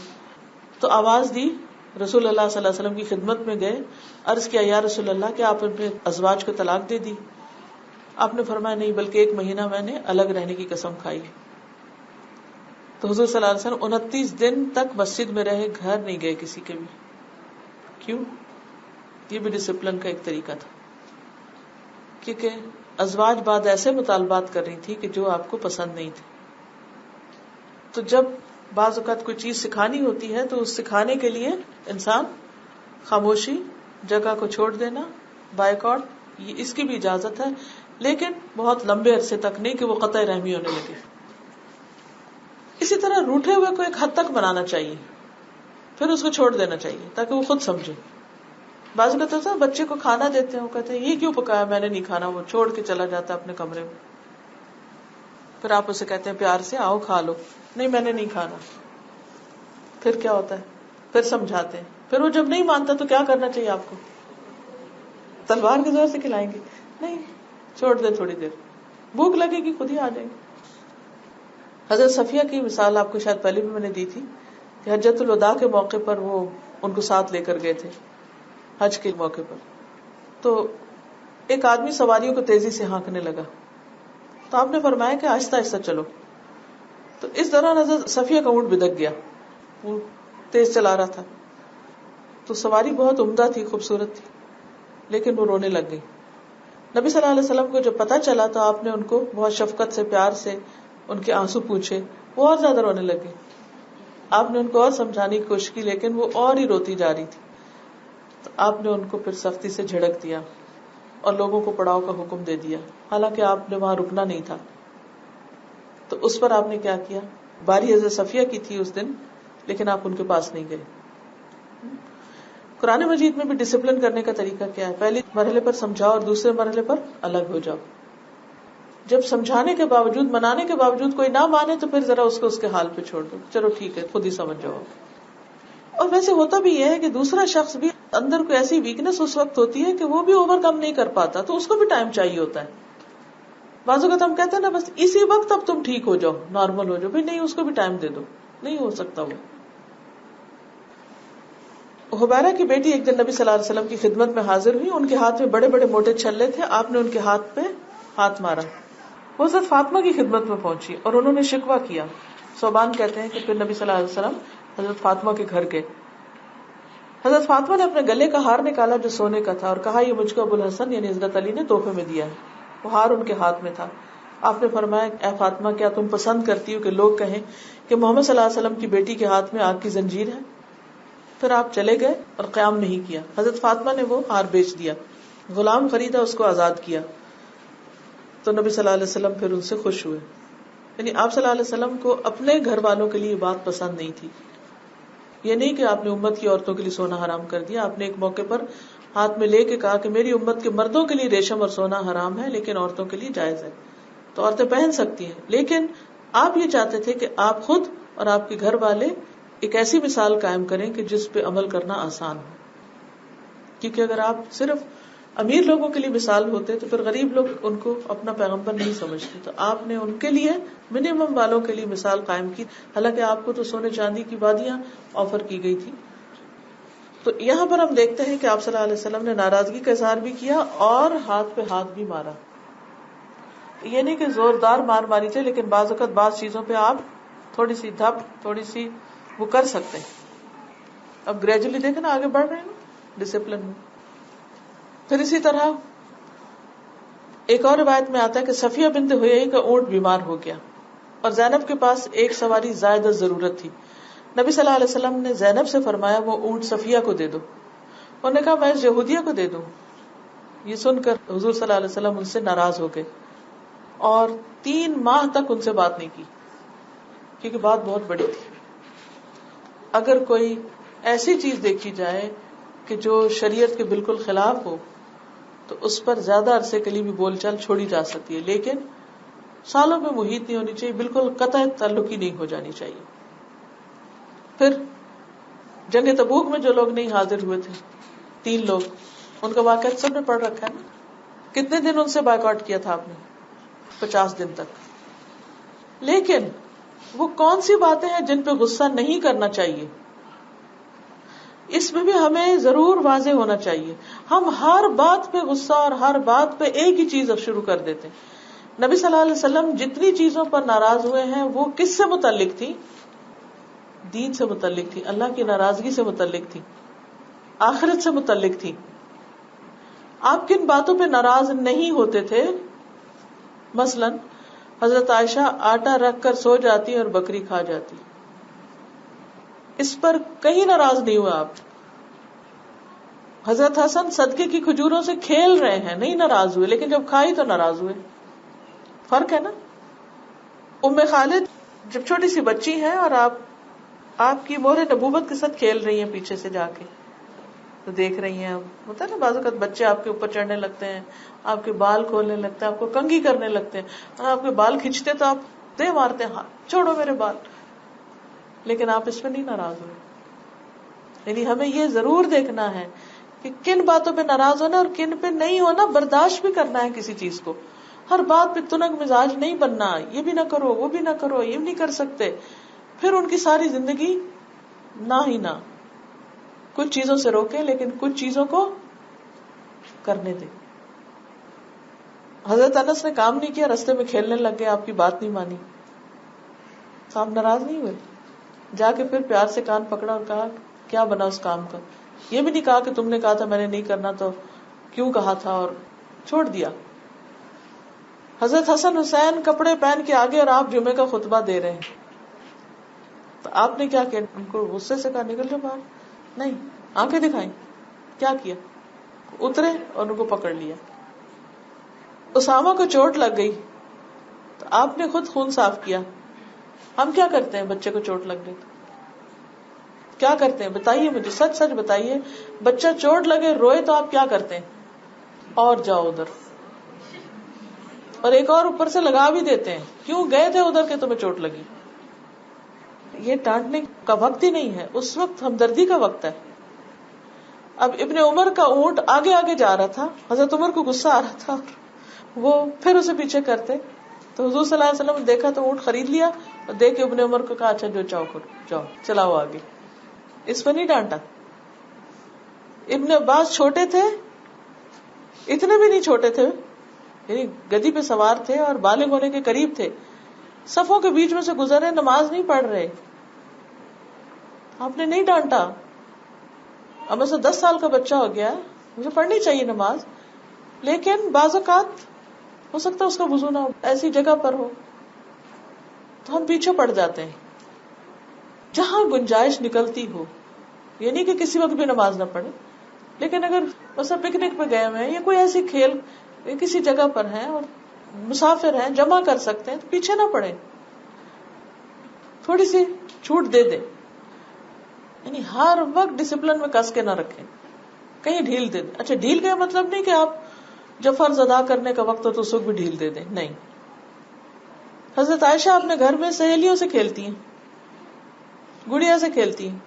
تو آواز دی, رسول اللہ صلی اللہ علیہ وسلم کی خدمت میں گئے, عرض کیا یا رسول اللہ کیا آپ اپنے ازواج کو طلاق دے دی؟ آپ نے فرمایا نہیں بلکہ 1 مہینہ میں نے الگ رہنے کی قسم کھائی. تو حضور صلی اللہ علیہ وسلم 29 دن تک مسجد میں رہے, گھر نہیں گئے کسی کے بھی. کیوں؟ یہ بھی ڈسپلن کا ایک طریقہ تھا, کیونکہ ازواج بعد ایسے مطالبات کر رہی تھی کہ جو آپ کو پسند نہیں تھے. تو جب بعض اوقات کوئی چیز سکھانی ہوتی ہے تو اس سکھانے کے لیے انسان خاموشی, جگہ کو چھوڑ دینا, بائیکاٹ, یہ اس کی بھی اجازت ہے, لیکن بہت لمبے عرصے تک نہیں کہ وہ قطع رحمی ہونے لگے. اسی طرح روٹھے ہوئے کو ایک حد تک منانا چاہیے, پھر اس کو چھوڑ دینا چاہیے تاکہ وہ خود سمجھے. بعض اوقات ہوتا ہے بچے کو کھانا دیتے ہیں, وہ کہتے ہیں یہ کیوں پکایا, میں نے نہیں کھانا, وہ چھوڑ کے چلا جاتا ہے اپنے کمرے میں. پھر آپ اسے کہتے ہیں پیار سے آؤ کھا لو, نہیں میں نے نہیں کھانا. پھر کیا ہوتا ہے؟ پھر سمجھاتے ہیں. پھر وہ جب نہیں مانتا تو کیا کرنا چاہیے آپ کو؟ تلوار کے زور سے کھلائیں گے؟ نہیں, چھوڑ دے, تھوڑی دیر بھوک لگے گی خود ہی آ جائیں گے. حضرت صفیہ کی مثال آپ کو شاید پہلے بھی میں نے دی تھی کہ حجۃ الوداع کے موقع پر وہ ان کو ساتھ لے کر گئے تھے حج کے موقع پر. تو ایک آدمی سواریوں کو تیزی سے ہانکنے لگا تو آپ نے فرمایا کہ آہستہ آہستہ چلو. تو اس دوران حضرت صفیہ کا اونٹ بدک گیا, وہ تیز چلا رہا تھا. تو سواری بہت عمدہ تھی, خوبصورت تھی, لیکن وہ رونے لگ گئی. نبی صلی اللہ علیہ وسلم کو جب پتا چلا تو آپ نے ان کو بہت شفقت سے, پیار سے ان کے آنسو پوچھے. وہ اور زیادہ رونے لگے. آپ نے ان کو اور سمجھانے کی کوشش کی لیکن وہ اور ہی روتی جا رہی تھی. تو آپ نے ان کو پھر سختی سے جھڑک دیا اور لوگوں کو پڑاؤ کا حکم دے دیا, حالانکہ آپ نے وہاں رکنا نہیں تھا. تو اس پر آپ نے کیا کیا؟ باری حضرت صفیہ کی تھی اس دن, لیکن آپ ان کے پاس نہیں گئے. قرآن مجید میں بھی ڈسپلن کرنے کا طریقہ کیا ہے؟ پہلے مرحلے پر سمجھاؤ اور دوسرے مرحلے پر الگ ہو جاؤ. جب سمجھانے کے باوجود, منانے کے باوجود کوئی نہ مانے تو پھر ذرا اس کو اس کے حال پہ چھوڑ دو, چلو ٹھیک ہے خود ہی سمجھ جاؤ. اور ویسے ہوتا بھی یہ ہے کہ دوسرا شخص بھی اندر کوئی ایسی ویکنس اس وقت ہوتی ہے کہ وہ بھی اوور کم نہیں کر پاتا, تو اس کو بھی ٹائم چاہیے ہوتا ہے. بعض اوقات ہم کہتے ہیں نا بس اسی وقت اب تم ٹھیک ہو جاؤ, نارمل ہو جاؤ. بھائی نہیں, اس کو بھی ٹائم دے دو, نہیں ہو سکتا. وہ حبیرہ کی بیٹی ایک دن نبی صلی اللہ علیہ وسلم کی خدمت میں حاضر ہوئی. ان کے ہاتھ میں بڑے بڑے موٹے چھلے تھے. آپ نے ان کے ہاتھ پہ ہاتھ مارا. وہ حضرت فاطمہ کی خدمت میں پہنچی اور انہوں نے شکوہ کیا. صوبان کہتے ہیں کہ پھر نبی صلی اللہ علیہ وسلم حضرت فاطمہ کے گھر گئے. حضرت فاطمہ نے اپنے گلے کا ہار نکالا جو سونے کا تھا اور کہا یہ مجھ کو ابو الحسن یعنی حضرت علی نے تحفے میں دیا ہے. وہ ہار ان کے ہاتھ میں تھا. آپ نے فرمایا اے فاطمہ کیا تم پسند کرتی ہو کہ لوگ کہیں کہ محمد صلی اللہ علیہ وسلم کی بیٹی کے ہاتھ میں آگ کی زنجیر ہے؟ پھر آپ چلے گئے اور قیام نہیں کیا. حضرت فاطمہ نے وہ ہار بیچ دیا, غلام خریدا, اس کو آزاد کیا. تو نبی صلی اللہ علیہ وسلم پھر ان سے خوش ہوئے. یعنی آپ صلی اللہ علیہ وسلم کو اپنے گھر والوں کے لیے بات پسند نہیں تھی. یہ نہیں کہ آپ نے امت کی عورتوں کے لیے سونا حرام کر دیا. آپ نے ایک موقع پر ہاتھ میں لے کے کہا کہ میری امت کے مردوں کے لیے ریشم اور سونا حرام ہے لیکن عورتوں کے لیے جائز ہے, تو عورتیں پہن سکتی ہیں. لیکن آپ یہ چاہتے تھے کہ آپ خود اور آپ کے گھر والے ایک ایسی مثال قائم کریں کہ جس پہ عمل کرنا آسان ہو. کیونکہ اگر آپ صرف امیر لوگوں کے لیے مثال ہوتے تو پھر غریب لوگ ان کو اپنا پیغمبر نہیں سمجھتے. تو آپ نے ان کے لیے منیمم والوں کے لیے مثال قائم کی, حالانکہ آپ کو تو سونے چاندی کی وادیاں آفر کی گئی تھی. تو یہاں پر ہم دیکھتے ہیں کہ آپ صلی اللہ علیہ وسلم نے ناراضگی کا اظہار بھی کیا اور ہاتھ پہ ہاتھ بھی مارا. یہ نہیں کہ زوردار مار ماری تھے، لیکن بعض اوقات بعض چیزوں پہ آپ تھوڑی سی دھپ، تھوڑی سی وہ کر سکتے ہیں. اب گریجولی دیکھیں نا آگے بڑھ رہے ہیں ڈسپلن میں. پھر اسی طرح ایک اور روایت میں آتا ہے کہ صفیہ بنت حیی کا اونٹ بیمار ہو گیا اور زینب کے پاس ایک سواری زائد ضرورت تھی. نبی صلی اللہ علیہ وسلم نے زینب سے فرمایا وہ اونٹ صفیہ کو دے دو. انہوں نے کہا میں اس یہودیہ کو دے دوں. یہ سن کر حضور صلی اللہ علیہ وسلم ان سے ناراض ہو گئے اور 3 ماہ تک ان سے بات نہیں کی، کیونکہ بات بہت بڑی تھی. اگر کوئی ایسی چیز دیکھی جائے کہ جو شریعت کے بالکل خلاف ہو تو اس پر زیادہ عرصے کے لیے بھی بول چال چھوڑی جا سکتی ہے، لیکن سالوں میں محیط نہیں ہونی چاہیے، بالکل قطع تعلق ہی نہیں ہو جانی چاہیے. پھر جنگ تبوک میں جو لوگ نہیں حاضر ہوئے تھے 3 لوگ، ان کا واقعہ سب نے پڑھ رکھا ہے نا. کتنے دن ان سے بائیکاٹ کیا تھا آپ نے؟ 50 دن تک. لیکن وہ کون سی باتیں ہیں جن پہ غصہ نہیں کرنا چاہیے؟ اس میں بھی ہمیں ضرور واضح ہونا چاہیے. ہم ہر بات پہ غصہ اور ہر بات پہ ایک ہی چیز شروع کر دیتے ہیں. نبی صلی اللہ علیہ وسلم جتنی چیزوں پر ناراض ہوئے ہیں وہ کس سے متعلق تھی؟ دین سے متعلق تھی، اللہ کی ناراضگی سے متعلق تھی، آخرت سے متعلق تھی. آپ کن باتوں پہ ناراض نہیں ہوتے تھے؟ مثلا حضرت عائشہ آٹا رکھ کر سو جاتی اور بکری کھا جاتی، اس پر کہیں ناراض نہیں ہوئے آپ. حضرت حسن صدقے کی کھجوروں سے کھیل رہے ہیں، نہیں ناراض ہوئے، لیکن جب کھائی تو ناراض ہوئے. فرق ہے نا. ام خالد جب چھوٹی سی بچی ہیں اور آپ کی مہر نبوت کے ساتھ کھیل رہی ہیں پیچھے سے جا کے، تو دیکھ رہی ہیں. ہوتا ہے نا بعض اوقات بچے آپ کے اوپر چڑھنے لگتے ہیں، آپ کے بال کھولنے لگتے ہیں، آپ کو کنگھی کرنے لگتے ہیں، اور آپ کے بال کھینچتے تو آپ دے مارتے ہیں، ہاتھ چھوڑو میرے بال. لیکن آپ اس پہ نہیں ناراض ہوئے. یعنی ہمیں یہ ضرور دیکھنا ہے کہ کن باتوں پہ ناراض ہونا اور کن پہ نہیں ہونا. برداشت بھی کرنا ہے کسی چیز کو. ہر بات پہ تنگ مزاج نہیں بننا، یہ بھی نہ کرو وہ بھی نہ کرو، یہ بھی نہیں کر سکتے. پھر ان کی ساری زندگی نہ ہی نہ. کچھ چیزوں سے روکیں لیکن کچھ چیزوں کو کرنے دیں. حضرت انس نے کام نہیں کیا، رستے میں کھیلنے لگ گئے، آپ کی بات نہیں مانی، آپ ناراض نہیں ہوئے. جا کے پھر پیار سے کان پکڑا اور کہا کیا بنا اس کام کا. یہ بھی نہیں کہا کہ تم نے کہا تھا میں نے نہیں کرنا تو کیوں کہا تھا، اور چھوڑ دیا. حضرت حسن حسین کپڑے پہن کے آگے اور آپ جمعے کا خطبہ دے رہے ہیں، تو آپ نے کیا کیا؟ ان کو غصے سے کہا نکل جاؤ باہر. نہیں، آنکھیں دکھائیں. کیا کیا؟ اترے اور ان کو پکڑ لیا. اسامہ کو چوٹ لگ گئی تو آپ نے خود خون صاف کیا. ہم کیا کرتے ہیں بچے کو چوٹ لگ گئی تو کیا کرتے ہیں؟ بتائیے مجھے، سچ سچ بتائیے. بچہ چوٹ لگے روئے تو آپ کیا کرتے ہیں؟ اور جاؤ ادھر. اور ایک اور اوپر سے لگا بھی دیتے ہیں، کیوں گئے تھے ادھر کہ تمہیں چوٹ لگی. یہ ڈانٹنے کا وقت ہی نہیں ہے، اس وقت ہمدردی کا وقت ہے. اب ابن عمر کا اونٹ آگے آگے جا رہا تھا، حضرت عمر کو غصہ آ رہا تھا، وہ پھر اسے پیچھے کرتے. تو حضور صلی اللہ علیہ وسلم نے دیکھا تو اونٹ خرید لیا اور دیکھ کے ابن عمر کو کہا اچھا جو چاہو کرو، جاؤ چلاؤ آگے. اس پر نہیں ڈانٹا. ابن عباس چھوٹے تھے، اتنے بھی نہیں چھوٹے تھے، یعنی گدی پہ سوار تھے اور بالغ ہونے کے قریب تھے. صفوں کے بیچ میں سے گزرے، نماز نہیں پڑھ رہے، آپ نے نہیں ڈانٹا. اب ایسا 10 سال کا بچہ ہو گیا، مجھے پڑھنی چاہیے نماز، لیکن بعض اوقات ہو سکتا ہے اس کا وضو نہ ہو، ایسی جگہ پر ہو تو ہم پیچھے پڑ جاتے ہیں. جہاں گنجائش نکلتی ہو، یہ نہیں کہ کسی وقت بھی نماز نہ پڑھے، لیکن اگر مثلا پکنک پہ گئے ہوئے ہیں یا کوئی ایسی کھیل کسی جگہ پر ہیں اور مسافر ہیں، جمع کر سکتے ہیں تو پیچھے نہ پڑے، تھوڑی سی چھوٹ دے دیں. یعنی ہر وقت ڈسپلن میں کس کے نہ رکھیں، کہیں ڈھیل دے دیں. اچھا ڈھیل کا مطلب نہیں کہ آپ جب فرض ادا کرنے کا وقت ہو تو اس وقت بھی ڈھیل دے دیں، نہیں. حضرت عائشہ اپنے گھر میں سہیلیوں سے کھیلتی ہیں، گڑیا سے کھیلتی ہیں.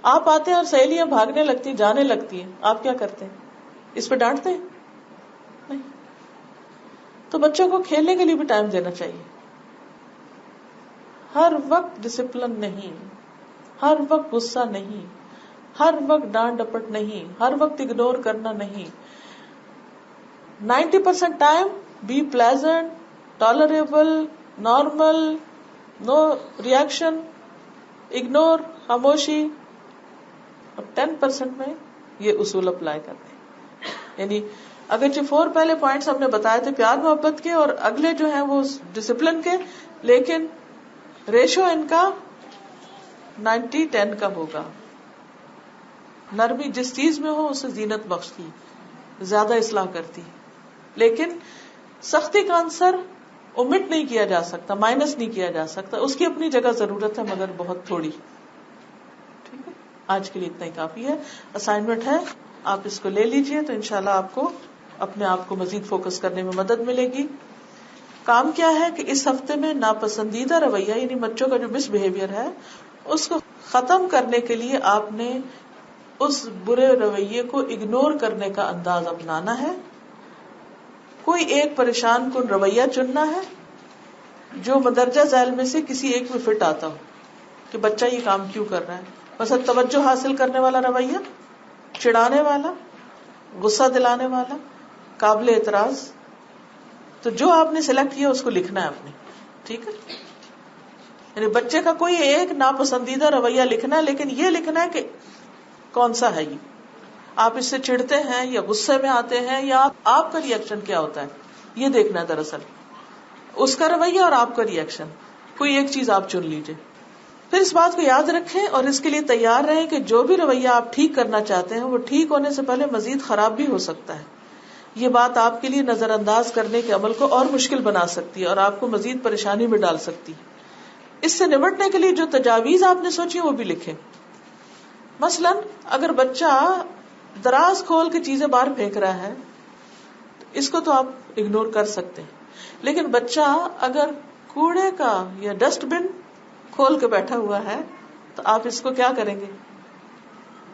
آپ آتے ہیں اور سہیلیاں بھاگنے لگتی ہیں، جانے لگتی ہیں، آپ کیا کرتے ہیں؟ اس پہ ڈانٹتے ہیں؟ نہیں. تو بچوں کو کھیلنے کے لیے بھی ٹائم دینا چاہیے. ہر وقت ڈسپلن نہیں، ہر وقت غصہ نہیں، ہر وقت ڈانٹ ڈپٹ نہیں، ہر وقت اگنور کرنا نہیں. 90% time be pleasant, tolerable, normal, no reaction, ignore, خاموشی. اور 10% میں یہ اصول اپلائی کرتے ہیں. یعنی اگرچہ 4 پہلے پوائنٹس ہم نے بتائے تھے پیار محبت کے، اور اگلے جو ہیں وہ ڈسپلن کے، لیکن ریشو ان کا 90-10 کا ہوگا. نرمی جس چیز میں ہو اسے زینت بخشتی، زیادہ اصلاح کرتی. لیکن سختی کا عنصر omit نہیں کیا جا سکتا، مائنس نہیں کیا جا سکتا، اس کی اپنی جگہ ضرورت ہے مگر بہت تھوڑی. ٹھیک ہے، آج کے لیے اتنا ہی کافی ہے. اسائنمنٹ ہے، آپ اس کو لے لیجئے تو انشاءاللہ آپ کو اپنے آپ کو مزید فوکس کرنے میں مدد ملے گی. کام کیا ہے کہ اس ہفتے میں ناپسندیدہ رویہ یعنی بچوں کا جو مس بہیویئر ہے اس کو ختم کرنے کے لیے آپ نے اس برے رویے کو اگنور کرنے کا انداز اپنانا ہے. کوئی ایک پریشان کن رویہ چننا ہے جو مندرجہ ذیل میں سے کسی ایک میں فٹ آتا ہو کہ بچہ یہ کام کیوں کر رہا ہے. مثلا توجہ حاصل کرنے والا رویہ، چڑھانے والا، غصہ دلانے والا، قابل اعتراض. تو جو آپ نے سلیکٹ کیا اس کو لکھنا ہے اپنے. ٹھیک ہے، یعنی بچے کا کوئی ایک ناپسندیدہ رویہ لکھنا ہے، لیکن یہ لکھنا ہے کہ کون سا ہے یہ. آپ اس سے چڑھتے ہیں یا غصے میں آتے ہیں یا آپ کا ری ایکشن کیا ہوتا ہے یہ دیکھنا ہے. دراصل اس کا رویہ اور آپ کا ری ایکشن، کوئی ایک چیز آپ چن لیجئے. پھر اس بات کو یاد رکھیں اور اس کے لیے تیار رہیں کہ جو بھی رویہ آپ ٹھیک کرنا چاہتے ہیں وہ ٹھیک ہونے سے پہلے مزید خراب بھی ہو سکتا ہے. یہ بات آپ کے لیے نظر انداز کرنے کے عمل کو اور مشکل بنا سکتی ہے اور آپ کو مزید پریشانی میں ڈال سکتی. اس سے نمٹنے کے لیے جو تجاویز آپ نے سوچی وہ بھی لکھیں. مثلا اگر بچہ دراز کھول کے چیزیں باہر پھینک رہا ہے اس کو تو آپ اگنور کر سکتے ہیں، لیکن بچہ اگر کوڑے کا یا ڈسٹ بن کھول کے بیٹھا ہوا ہے تو آپ اس کو کیا کریں گے؟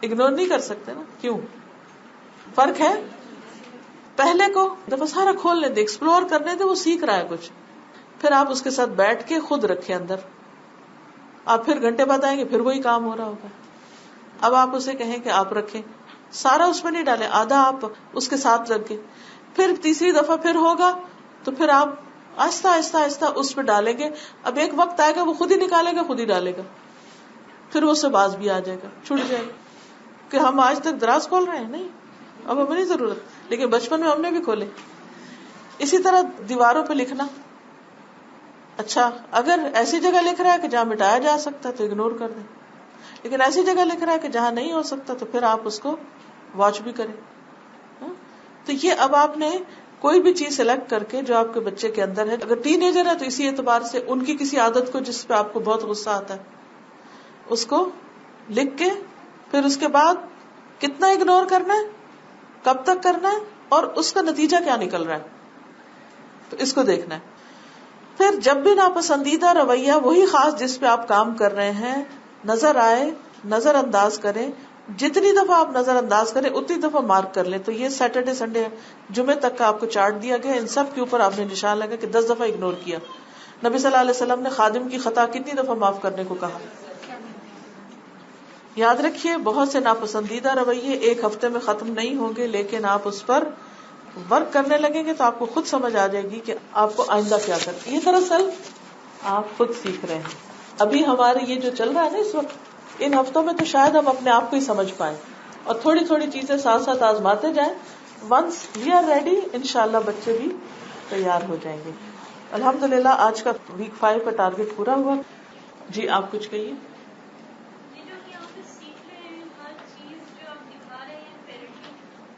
اگنور نہیں کر سکتے نا. کیوں؟ فرق ہے. پہلے کو دفعہ سارا کھولنے دے، ایکسپلور کرنے دے، وہ سیکھ رہا ہے کچھ. پھر آپ اس کے ساتھ بیٹھ کے خود رکھیں اندر. آپ پھر گھنٹے بعد آئیں گے پھر وہی کام ہو رہا ہوگا. اب آپ اسے کہیں کہ آپ رکھیں، سارا اس میں نہیں ڈالیں، آدھا آپ اس کے ساتھ رکھیں. پھر تیسری دفعہ پھر ہوگا تو پھر آپ آہستہ آہستہ آہستہ اس پہ ڈالیں گے. اب ایک وقت آئے گا وہ خود ہی نکالے گا، خود ہی ڈالے گا، پھر وہ اس سے باز بھی آ جائے گا، چھوٹ جائے گا. کہ ہم آج تک دراز کھول رہے ہیں؟ نہیں، اب ہمیں نہیں ضرورت، لیکن بچپن میں ہم نے بھی کھولے. اسی طرح دیواروں پہ لکھنا. اچھا اگر ایسی جگہ لکھ رہا ہے کہ جہاں مٹایا جا سکتا ہے تو اگنور کر دیں، لیکن ایسی جگہ لکھ رہا ہے کہ جہاں نہیں ہو سکتا تو پھر آپ اس کو واچ بھی کریں. تو یہ اب آپ نے کوئی بھی چیز سلیکٹ کر کے جو آپ کے بچے کے اندر ہے، اگر ٹین ایجر ہے تو اسی اعتبار سے ان کی کسی عادت کو جس پہ آپ کو بہت غصہ آتا ہے اس کو لکھ کے، پھر اس کے بعد کتنا اگنور کرنا ہے، کب تک کرنا ہے اور اس کا نتیجہ کیا نکل رہا ہے، تو اس کو دیکھنا ہے. پھر جب بھی ناپسندیدہ رویہ وہی خاص جس پہ آپ کام کر رہے ہیں نظر آئے، نظر انداز کریں. جتنی دفعہ آپ نظر انداز کریں اتنی دفعہ مارک کر لیں. تو یہ سیٹرڈے سنڈے جمعے تک کا آپ کو چارٹ دیا گیا، ان سب کے اوپر آپ نے نشان لگا کہ 10 دفعہ اگنور کیا. نبی صلی اللہ علیہ وسلم نے خادم کی خطا کتنی دفعہ معاف کرنے کو کہا. یاد رکھیے بہت سے ناپسندیدہ رویے ایک ہفتے میں ختم نہیں ہوں گے، لیکن آپ اس پر ورک کرنے لگیں گے تو آپ کو خود سمجھ آ جائے گی کہ آپ کو آئندہ کیا کرنا. یہ دراصل آپ خود سیکھ رہے ہیں. ابھی ہمارے یہ جو چل رہا ہے نا اس وقت، ان ہفتوں میں تو شاید ہم اپنے آپ کو ہی سمجھ پائیں اور تھوڑی تھوڑی چیزیں ساتھ ساتھ آزماتے جائیں. ونس وی آر ریڈی انشاءاللہ بچے بھی تیار ہو جائیں گے. الحمدللہ آج کا ویک 5 کا ٹارگٹ پورا ہوا. جی آپ کچھ کہیے.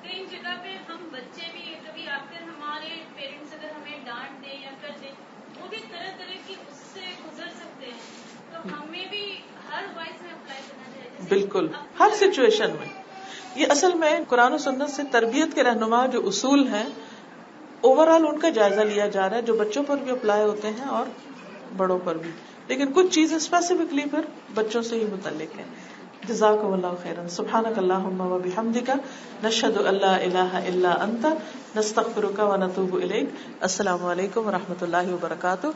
کئی جگہ پہ ہم بچے بھی کبھی آخر ہمارے پیرنٹس اگر ہمیں ڈانٹ دیں یا کر دیں وہ بھی طرح طرح کی اس سے گزر سکتے ہیں، تو ہمیں بھی ہر وائس میں اپلائی کرنا چاہیے. بالکل ہر سچویشن میں. یہ اصل میں قرآن و سنت سے تربیت کے رہنما جو اصول ہیں اوور آل ان کا جائزہ لیا جا رہا ہے، جو بچوں پر بھی اپلائی ہوتے ہیں اور بڑوں پر بھی، لیکن کچھ چیزیں اسپیسیفکلی پھر بچوں سے ہی متعلق ہیں. جزاکم اللہ خیرا. سبحانک اللہم و بحمدک نشہد ان لا الہ الا انت نستغفرک و نتوب الیک. السلام علیکم و رحمۃ اللہ وبرکاتہ.